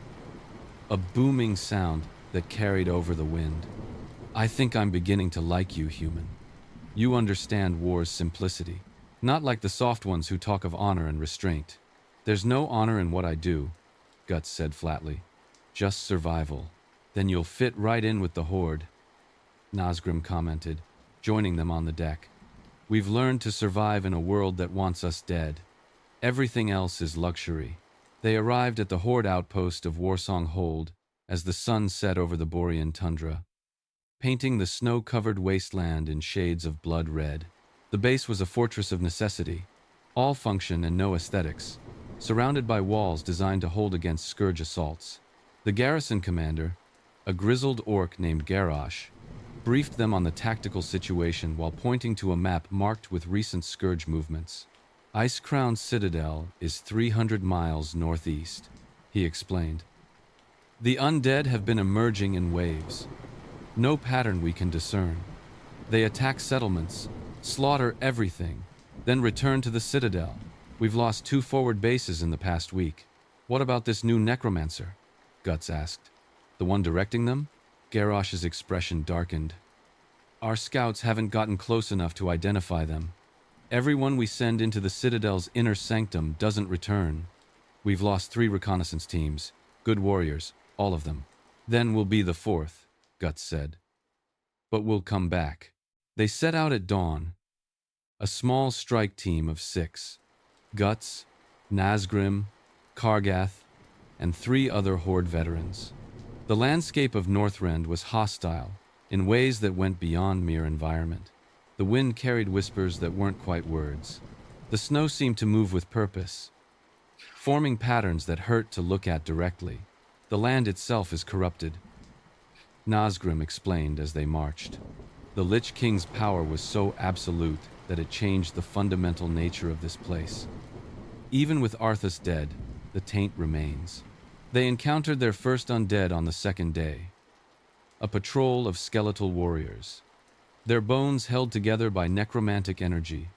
a booming sound that carried over the wind. "I think I'm beginning to like you, human. You understand war's simplicity. Not like the soft ones who talk of honor and restraint." "There's no honor in what I do," Guts said flatly. "Just survival." "Then you'll fit right in with the Horde," Nazgrim commented, joining them on the deck. "We've learned to survive in a world that wants us dead. Everything else is luxury." They arrived at the Horde outpost of Warsong Hold as the sun set over the Borean tundra, painting the snow-covered wasteland in shades of blood red. The base was a fortress of necessity, all function and no aesthetics, surrounded by walls designed to hold against scourge assaults. The garrison commander, a grizzled orc named Garrosh, briefed them on the tactical situation while pointing to a map marked with recent scourge movements. "Ice-Crown Citadel is 300 miles northeast," he explained. "The undead have been emerging in waves. No pattern we can discern. They attack settlements, slaughter everything, then return to the Citadel. We've lost 2 forward bases in the past week." "What about this new necromancer?" Guts asked. "The one directing them?" Garrosh's expression darkened. "Our scouts haven't gotten close enough to identify them. Everyone we send into the Citadel's inner sanctum doesn't return. We've lost 3 reconnaissance teams, good warriors, all of them. Then we'll be the 4th, Guts said. But we'll come back." They set out at dawn, a small strike team of 6. Guts, Nazgrim, Kargath, and 3 other Horde veterans. The landscape of Northrend was hostile in ways that went beyond mere environment. The wind carried whispers that weren't quite words. The snow seemed to move with purpose, forming patterns that hurt to look at directly. "The land itself is corrupted," Nazgrim explained as they marched. "The Lich King's power was so absolute that it changed the fundamental nature of this place. Even with Arthas dead, the taint remains." They encountered their first undead on the 2nd day, a patrol of skeletal warriors, their bones held together by necromantic energy,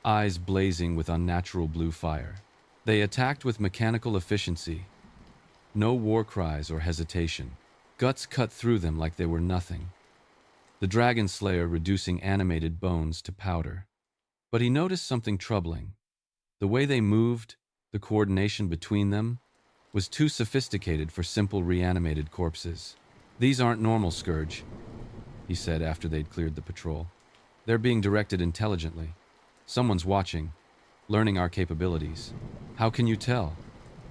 eyes blazing with unnatural blue fire. They attacked with mechanical efficiency, no war cries or hesitation. Guts cut through them like they were nothing, the Dragonslayer reducing animated bones to powder. But he noticed something troubling. The way they moved, the coordination between them, was too sophisticated for simple reanimated corpses. "These aren't normal, Scourge," he said after they'd cleared the patrol. "They're being directed intelligently. Someone's watching, learning our capabilities." "How can you tell?"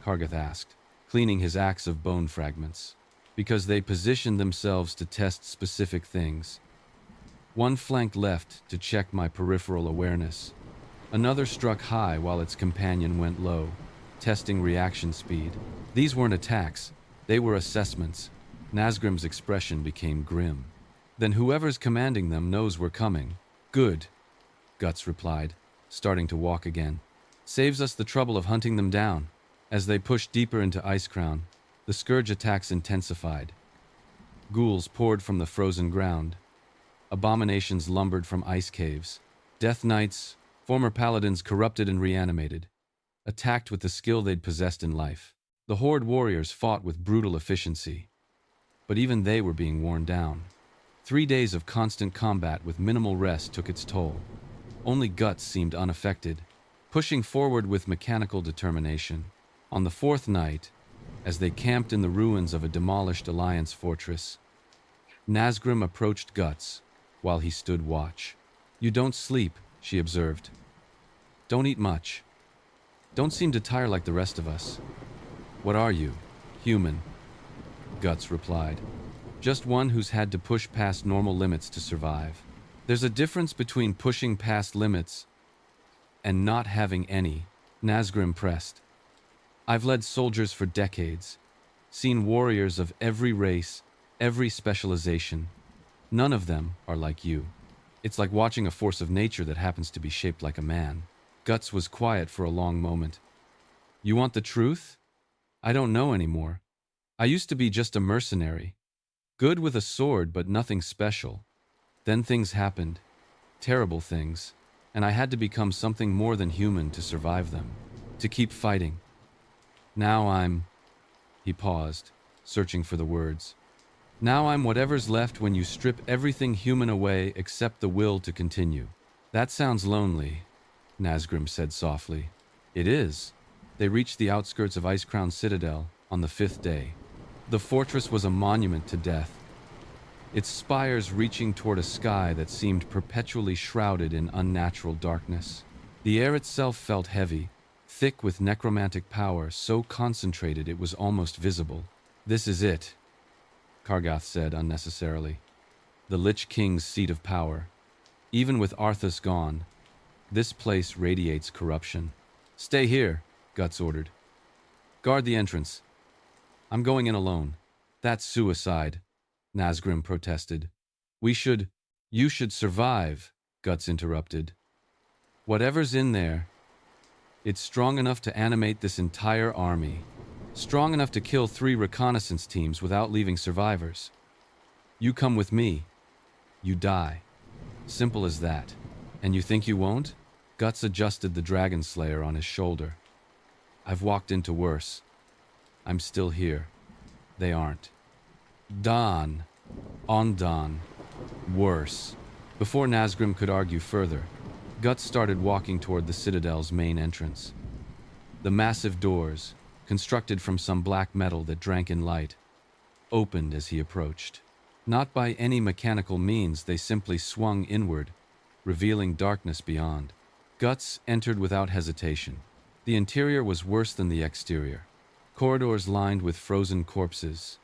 Kargath asked, cleaning his axe of bone fragments. "Because they positioned themselves to test specific things. One flanked left to check my peripheral awareness. Another struck high while its companion went low, testing reaction speed. These weren't attacks, they were assessments." Nazgrim's expression became grim. "Then whoever's commanding them knows we're coming." "Good," Guts replied, starting to walk again. "Saves us the trouble of hunting them down." As they pushed deeper into Icecrown, the Scourge attacks intensified. Ghouls poured from the frozen ground. Abominations lumbered from ice caves. Death Knights, former paladins corrupted and reanimated, attacked with the skill they'd possessed in life. The Horde warriors fought with brutal efficiency, but even they were being worn down. 3 days of constant combat with minimal rest took its toll. Only Guts seemed unaffected, pushing forward with mechanical determination. On the 4th night, as they camped in the ruins of a demolished Alliance fortress. Nazgrim approached Guts, while he stood watch. "You don't sleep," she observed. "Don't eat much. Don't seem to tire like the rest of us." "What are you? Human," Guts replied. "Just one who's had to push past normal limits to survive." "There's a difference between pushing past limits and not having any," Nazgrim pressed. "I've led soldiers for decades, seen warriors of every race, every specialization. None of them are like you. It's like watching a force of nature that happens to be shaped like a man." Guts was quiet for a long moment. "You want the truth? I don't know anymore. I used to be just a mercenary. Good with a sword, but nothing special. Then things happened. Terrible things. And I had to become something more than human to survive them. To keep fighting. Now I'm..." He paused, searching for the words. "Now I'm whatever's left when you strip everything human away except the will to continue." "That sounds lonely," Nazgrim said softly. "It is." They reached the outskirts of Icecrown Citadel on the 5th day. The fortress was a monument to death, its spires reaching toward a sky that seemed perpetually shrouded in unnatural darkness. The air itself felt heavy, thick with necromantic power so concentrated it was almost visible. "This is it," Kargath said unnecessarily. "The Lich King's seat of power. Even with Arthas gone, this place radiates corruption." "Stay here," Guts ordered. "Guard the entrance. I'm going in alone." "That's suicide," Nazgrim protested. You should survive," Guts interrupted. "Whatever's in there, it's strong enough to animate this entire army. Strong enough to kill 3 reconnaissance teams without leaving survivors. You come with me, you die. Simple as that. And you think you won't?" Guts adjusted the Dragonslayer on his shoulder. "I've walked into worse. I'm still here. They aren't." "Dawn. On dawn. Worse." Before Nazgrim could argue further, Guts started walking toward the Citadel's main entrance. The massive doors, constructed from some black metal that drank in light, opened as he approached. Not by any mechanical means, they simply swung inward, revealing darkness beyond. Guts entered without hesitation. The interior was worse than the exterior. Corridors lined with frozen corpses.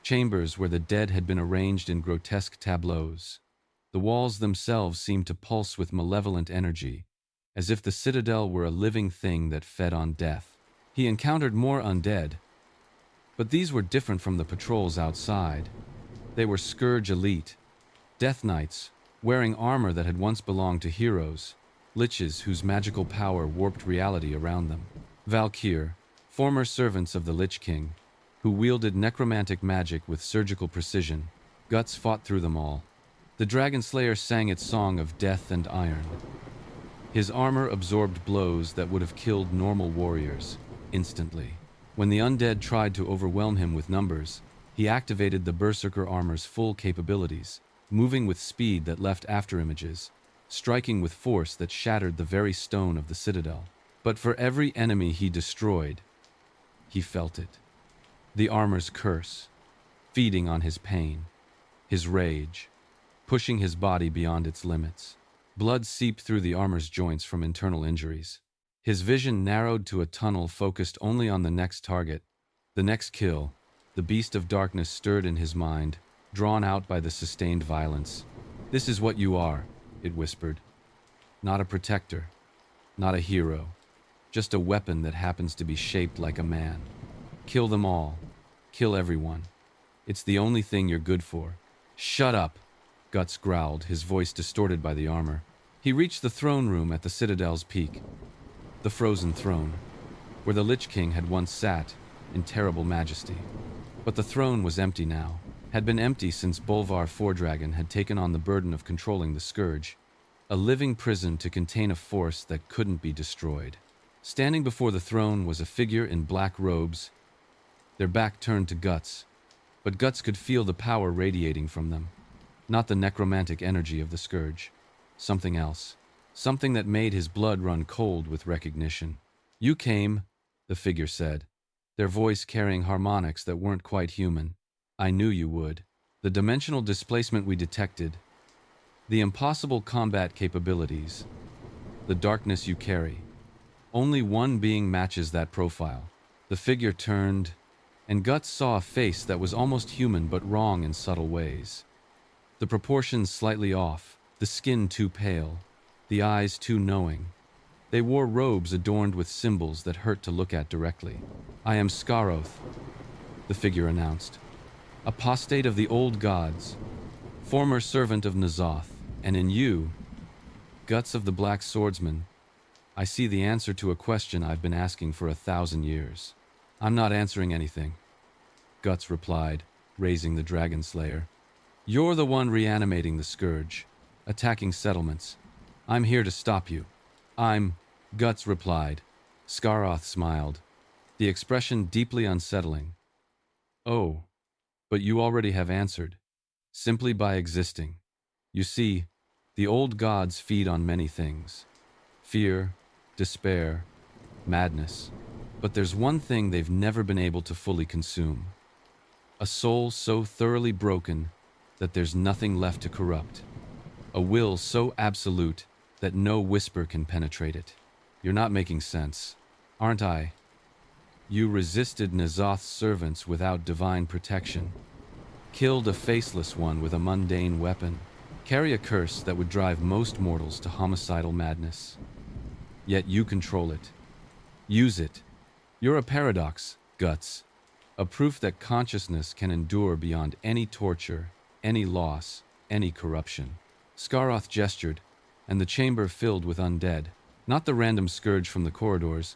Chambers where the dead had been arranged in grotesque tableaus. The walls themselves seemed to pulse with malevolent energy, as if the citadel were a living thing that fed on death. He encountered more undead, but these were different from the patrols outside. They were Scourge Elite, Death Knights, wearing armor that had once belonged to heroes, liches whose magical power warped reality around them. Valkyr, former servants of the Lich King, who wielded necromantic magic with surgical precision. Guts fought through them all. The Dragonslayer sang its song of death and iron. His armor absorbed blows that would have killed normal warriors instantly. When the undead tried to overwhelm him with numbers, he activated the Berserker armor's full capabilities, moving with speed that left afterimages, striking with force that shattered the very stone of the citadel. But for every enemy he destroyed, he felt it. The armor's curse, feeding on his pain, his rage, pushing his body beyond its limits. Blood seeped through the armor's joints from internal injuries. His vision narrowed to a tunnel focused only on the next target, the next kill. The beast of darkness stirred in his mind, drawn out by the sustained violence. "This is what you are," it whispered. "Not a protector, not a hero, just a weapon that happens to be shaped like a man. Kill them all. Kill everyone. It's the only thing you're good for." "Shut up," Guts growled, his voice distorted by the armor. He reached the throne room at the Citadel's peak. The frozen throne, where the Lich King had once sat in terrible majesty. But the throne was empty now, had been empty since Bolvar Fordragon had taken on the burden of controlling the Scourge, a living prison to contain a force that couldn't be destroyed. Standing before the throne was a figure in black robes, their back turned to Guts, but Guts could feel the power radiating from them. Not the necromantic energy of the Scourge. Something else. Something that made his blood run cold with recognition. "You came," the figure said, their voice carrying harmonics that weren't quite human. I knew you would. The dimensional displacement we detected, the impossible combat capabilities, the darkness you carry. Only one being matches that profile. The figure turned, and Guts saw a face that was almost human but wrong in subtle ways. The proportions slightly off, the skin too pale, the eyes too knowing. They wore robes adorned with symbols that hurt to look at directly. I am Skaroth, the figure announced. Apostate of the old gods, former servant of N'Zoth, and in you, Guts of the Black Swordsman, I see the answer to a question I've been asking for 1,000 years. I'm not answering anything, Guts replied, raising the Dragonslayer. You're the one reanimating the Scourge, attacking settlements. I'm here to stop you. Guts replied. Skaroth smiled, the expression deeply unsettling. Oh, but you already have answered, simply by existing. You see, the old gods feed on many things. Fear, despair, madness. But there's one thing they've never been able to fully consume. A soul so thoroughly broken that there's nothing left to corrupt. A will so absolute that no whisper can penetrate it. You're not making sense, aren't I? You resisted N'Zoth's servants without divine protection. Killed a faceless one with a mundane weapon. Carry a curse that would drive most mortals to homicidal madness. Yet you control it. Use it. You're a paradox, Guts. A proof that consciousness can endure beyond any torture, any loss, any corruption. Skaroth gestured, and the chamber filled with undead. Not the random scourge from the corridors,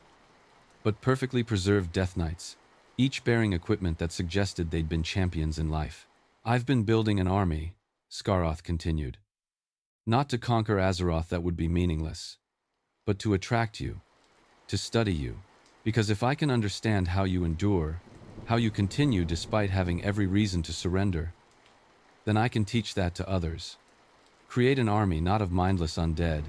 but perfectly preserved Death Knights, each bearing equipment that suggested they'd been champions in life. I've been building an army, Skaroth continued. Not to conquer Azeroth, that would be meaningless, but to attract you, to study you. Because if I can understand how you endure, how you continue despite having every reason to surrender, then I can teach that to others. Create an army not of mindless undead,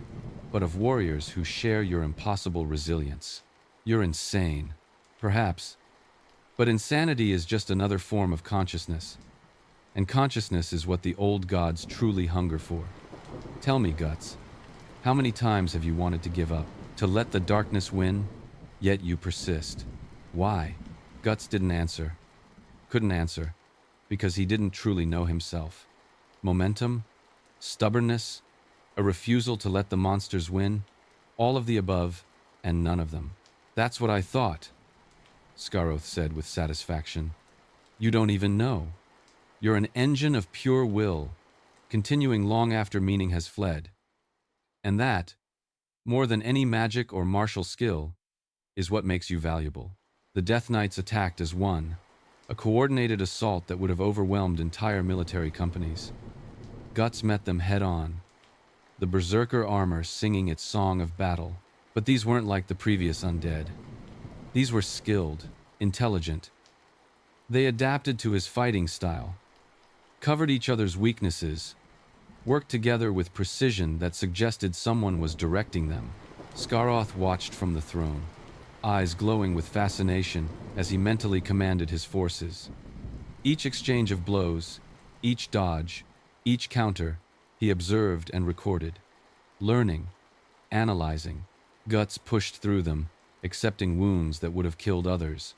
but of warriors who share your impossible resilience. You're insane, perhaps, but insanity is just another form of consciousness, and consciousness is what the old gods truly hunger for. Tell me, Guts, how many times have you wanted to give up, to let the darkness win, yet you persist? Why? Guts didn't answer. Couldn't answer, because he didn't truly know himself. Momentum? Stubbornness? A refusal to let the monsters win? All of the above, and none of them. That's what I thought, Skaroth said with satisfaction. You don't even know. You're an engine of pure will, continuing long after meaning has fled. And that, more than any magic or martial skill, is what makes you valuable. The Death Knights attacked as one, a coordinated assault that would have overwhelmed entire military companies. Guts met them head-on, the berserker armor singing its song of battle. But these weren't like the previous undead. These were skilled, intelligent. They adapted to his fighting style, covered each other's weaknesses, worked together with precision that suggested someone was directing them. Skaroth watched from the throne, eyes glowing with fascination as he mentally commanded his forces. Each exchange of blows, each dodge, each counter, he observed and recorded. Learning, analyzing. Guts pushed through them, accepting wounds that would have killed others.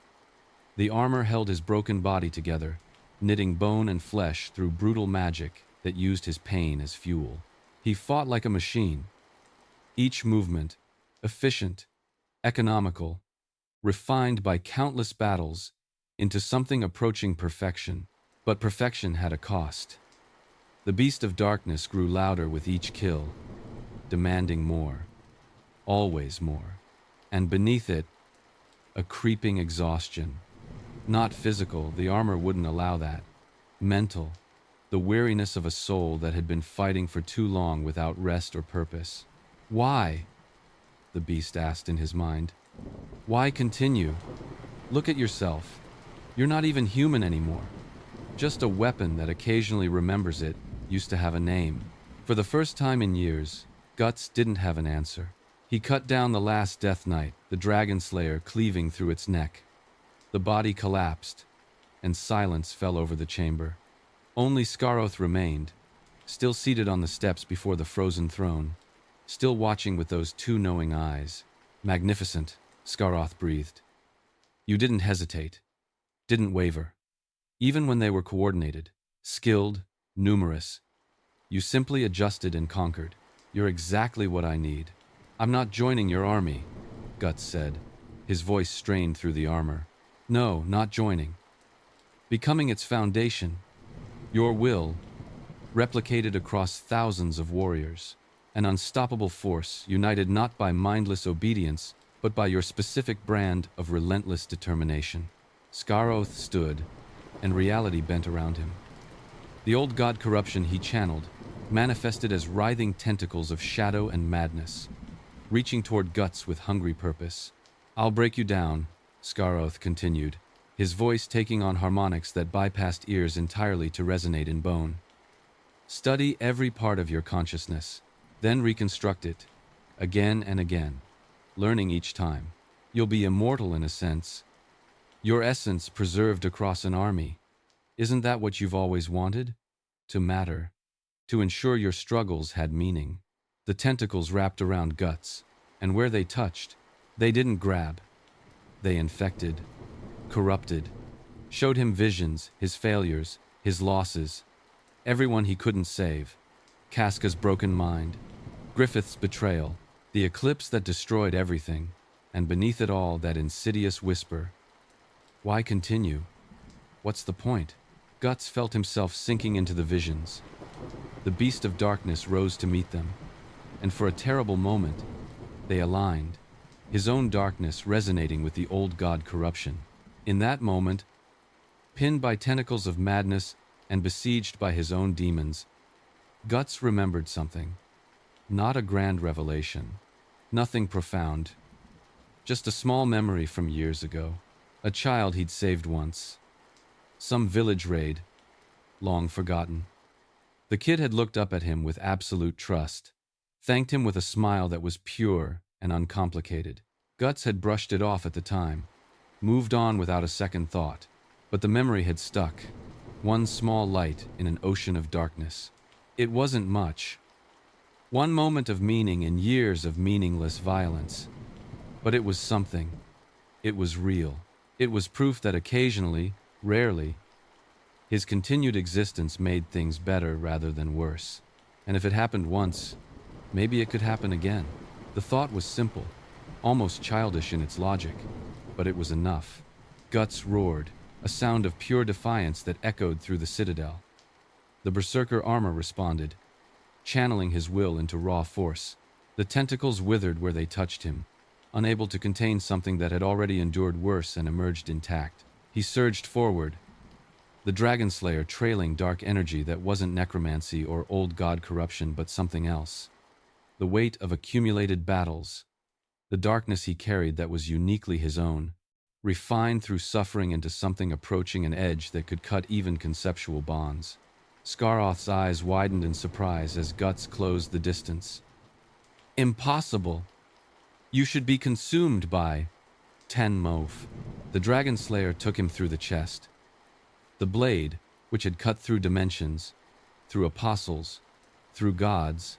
The armor held his broken body together, knitting bone and flesh through brutal magic that used his pain as fuel. He fought like a machine. Each movement, efficient, economical, refined by countless battles into something approaching perfection. But perfection had a cost. The beast of darkness grew louder with each kill, demanding more. Always more. And beneath it, a creeping exhaustion. Not physical, the armor wouldn't allow that. Mental, the weariness of a soul that had been fighting for too long without rest or purpose. Why? The beast asked in his mind. Why continue? Look at yourself. You're not even human anymore. Just a weapon that occasionally remembers it used to have a name. For the first time in years, Guts didn't have an answer. He cut down the last Death Knight, the Dragonslayer cleaving through its neck. The body collapsed, and silence fell over the chamber. Only Scaroth remained, still seated on the steps before the frozen throne, still watching with those two knowing eyes. Magnificent, Scaroth breathed. You didn't hesitate, didn't waver. Even when they were coordinated, skilled, numerous, you simply adjusted and conquered. You're exactly what I need. I'm not joining your army, Guts said, his voice strained through the armor. No, not joining. Becoming its foundation, your will, replicated across thousands of warriors. An unstoppable force, united not by mindless obedience, but by your specific brand of relentless determination. Scaroth stood, and reality bent around him. The old god corruption he channeled, manifested as writhing tentacles of shadow and madness, reaching toward Guts with hungry purpose. I'll break you down, Scaroth continued, his voice taking on harmonics that bypassed ears entirely to resonate in bone. Study every part of your consciousness, then reconstruct it, again and again, learning each time. You'll be immortal in a sense. Your essence preserved across an army. Isn't that what you've always wanted? To matter. To ensure your struggles had meaning. The tentacles wrapped around Guts, and where they touched, they didn't grab. They infected, corrupted, showed him visions, his failures, his losses, everyone he couldn't save, Casca's broken mind, Griffith's betrayal, the eclipse that destroyed everything, and beneath it all that insidious whisper. Why continue? What's the point? Guts felt himself sinking into the visions. The beast of darkness rose to meet them, and for a terrible moment, they aligned, his own darkness resonating with the old god corruption. In that moment, pinned by tentacles of madness and besieged by his own demons, Guts remembered something. Not a grand revelation, nothing profound, just a small memory from years ago. A child he'd saved once. Some village raid, long forgotten. The kid had looked up at him with absolute trust, thanked him with a smile that was pure and uncomplicated. Guts had brushed it off at the time, moved on without a second thought, but the memory had stuck, one small light in an ocean of darkness. It wasn't much. One moment of meaning in years of meaningless violence. But it was something. It was real. It was proof that occasionally, rarely, his continued existence made things better rather than worse. And if it happened once, maybe it could happen again. The thought was simple, almost childish in its logic, but it was enough. Guts roared, a sound of pure defiance that echoed through the citadel. The berserker armor responded, channeling his will into raw force. The tentacles withered where they touched him, unable to contain something that had already endured worse and emerged intact. He surged forward, the Dragonslayer trailing dark energy that wasn't necromancy or old god corruption but something else. The weight of accumulated battles, the darkness he carried that was uniquely his own, refined through suffering into something approaching an edge that could cut even conceptual bonds. Scaroth's eyes widened in surprise as Guts closed the distance. Impossible! You should be consumed by Ten Moaf. The Dragonslayer took him through the chest. The blade, which had cut through dimensions, through apostles, through gods,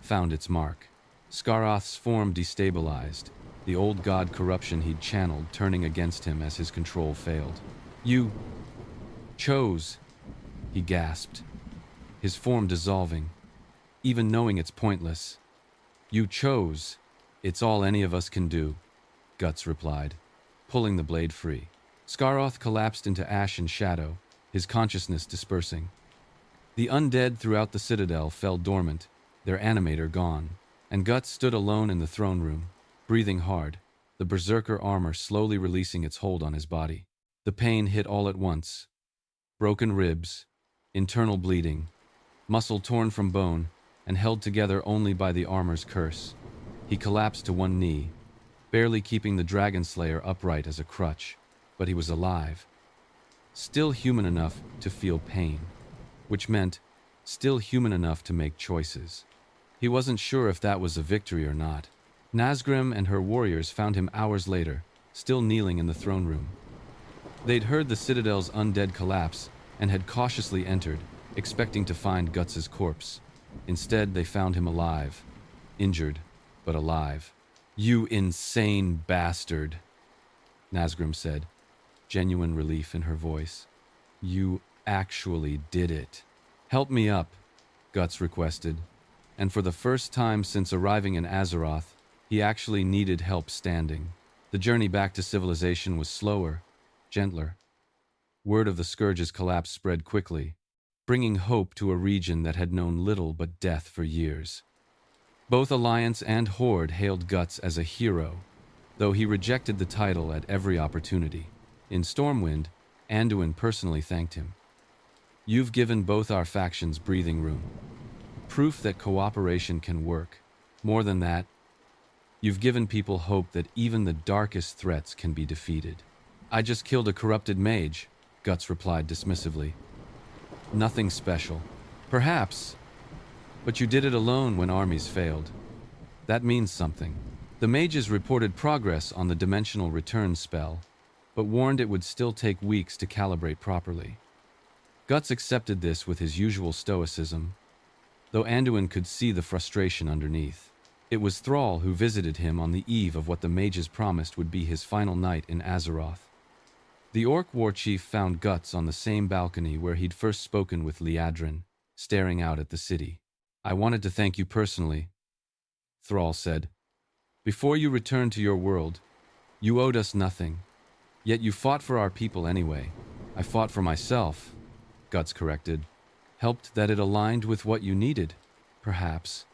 found its mark. Scaroth's form destabilized, the old god corruption he'd channeled turning against him as his control failed. You chose, he gasped, his form dissolving, even knowing it's pointless. You chose. It's all any of us can do, Guts replied, pulling the blade free. Scaroth collapsed into ash and shadow, his consciousness dispersing. The undead throughout the citadel fell dormant, their animator gone, and Guts stood alone in the throne room, breathing hard, the berserker armor slowly releasing its hold on his body. The pain hit all at once. Broken ribs, internal bleeding, muscle torn from bone, and held together only by the armor's curse. He collapsed to one knee, barely keeping the Dragonslayer upright as a crutch, but he was alive. Still human enough to feel pain, which meant still human enough to make choices. He wasn't sure if that was a victory or not. Nazgrim and her warriors found him hours later, still kneeling in the throne room. They'd heard the Citadel's undead collapse and had cautiously entered, expecting to find Guts's corpse. Instead, they found him alive. Injured, but alive. "You insane bastard," Nazgrim said, genuine relief in her voice. "You actually did it." "Help me up," Guts requested, and for the first time since arriving in Azeroth, he actually needed help standing. The journey back to civilization was slower, gentler. Word of the Scourge's collapse spread quickly, bringing hope to a region that had known little but death for years. Both Alliance and Horde hailed Guts as a hero, though he rejected the title at every opportunity. In Stormwind, Anduin personally thanked him. "You've given both our factions breathing room. Proof that cooperation can work. More than that, you've given people hope that even the darkest threats can be defeated." "I just killed a corrupted mage," Guts replied dismissively. "Nothing special. Perhaps, but you did it alone when armies failed. That means something." The mages reported progress on the dimensional return spell, but warned it would still take weeks to calibrate properly. Guts accepted this with his usual stoicism, though Anduin could see the frustration underneath. It was Thrall who visited him on the eve of what the mages promised would be his final night in Azeroth. The Orc war chief found Guts on the same balcony where he'd first spoken with Liadrin, staring out at the city. "I wanted to thank you personally," Thrall said. "Before you returned to your world, you owed us nothing. Yet you fought for our people anyway." "I fought for myself," Guts corrected. "Helped that it aligned with what you needed, perhaps.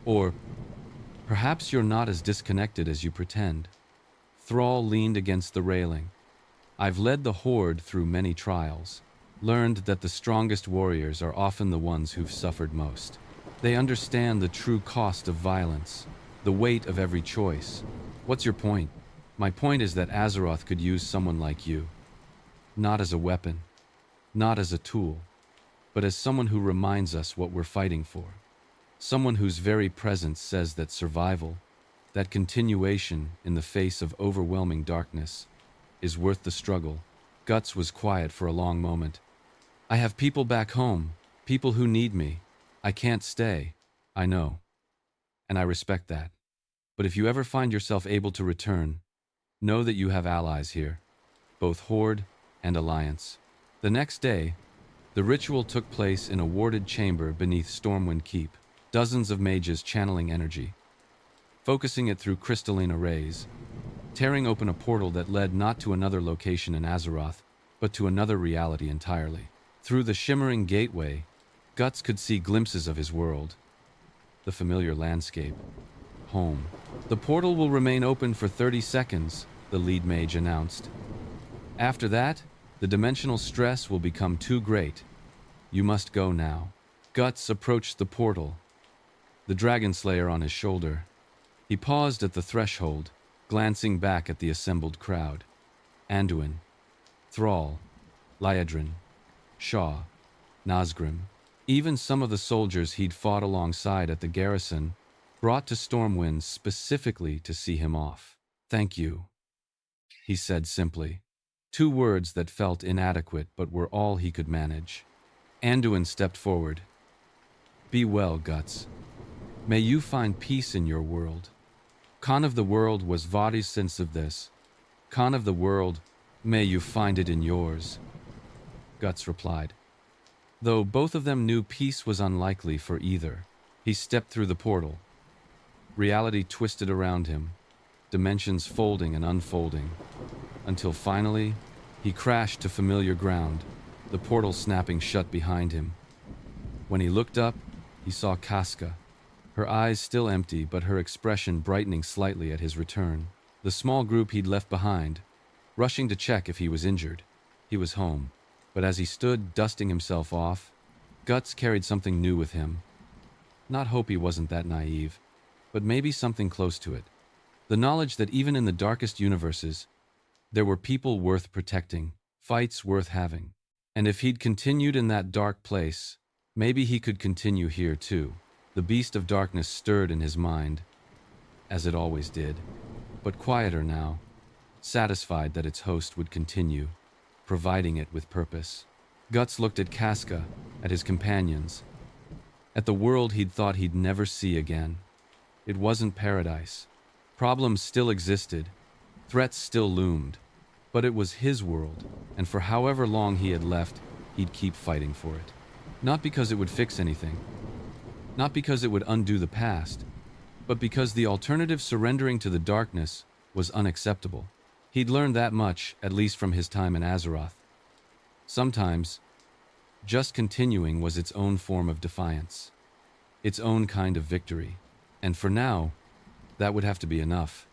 Or perhaps you're not as disconnected as you pretend." Thrall leaned against the railing. "I've led the Horde through many trials, learned that the strongest warriors are often the ones who've suffered most. They understand the true cost of violence, the weight of every choice." "What's your point?" "My point is that Azeroth could use someone like you. Not as a weapon, not as a tool, but as someone who reminds us what we're fighting for. Someone whose very presence says that survival, that continuation in the face of overwhelming darkness, is worth the struggle." Guts was quiet for a long moment. "I have people back home, people who need me. I can't stay, I know. And I respect that. But if you ever find yourself able to return, know that you have allies here, both Horde and Alliance." The next day, the ritual took place in a warded chamber beneath Stormwind Keep, dozens of mages channeling energy, focusing it through crystalline arrays, tearing open a portal that led not to another location in Azeroth, but to another reality entirely. Through the shimmering gateway, Guts could see glimpses of his world, the familiar landscape, home. "The portal will remain open for 30 seconds, the lead mage announced. "After that, the dimensional stress will become too great. You must go now." Guts approached the portal, the Dragonslayer on his shoulder. He paused at the threshold, glancing back at the assembled crowd. Anduin, Thrall, Liadrin, Shaw, Nazgrim, even some of the soldiers he'd fought alongside at the garrison, brought to Stormwind specifically to see him off. "Thank you," he said simply. 2 words that felt inadequate but were all he could manage. Anduin stepped forward. "Be well, Guts. May you find peace in your world." Khan of the world was Vadi's sense of this. "Khan of the world, may you find it in yours," Guts replied. Though both of them knew peace was unlikely for either, he stepped through the portal. Reality twisted around him, dimensions folding and unfolding, until finally, he crashed to familiar ground, the portal snapping shut behind him. When he looked up, he saw Casca, her eyes still empty but her expression brightening slightly at his return. The small group he'd left behind, rushing to check if he was injured. He was home, but as he stood dusting himself off, Guts carried something new with him. Not hope he wasn't that naive, but maybe something close to it. The knowledge that even in the darkest universes, there were people worth protecting, fights worth having. And if he'd continued in that dark place, maybe he could continue here too. The beast of darkness stirred in his mind, as it always did, but quieter now, satisfied that its host would continue. providing it with purpose. Guts looked at Casca, at his companions, at the world he'd thought he'd never see again. It wasn't paradise. Problems still existed, threats still loomed, but it was his world, and for however long he had left, he'd keep fighting for it. Not because it would fix anything, not because it would undo the past, but because the alternative, surrendering to the darkness, was unacceptable. He'd learned that much, at least from his time in Azeroth. Sometimes, just continuing was its own form of defiance, its own kind of victory. And for now, that would have to be enough.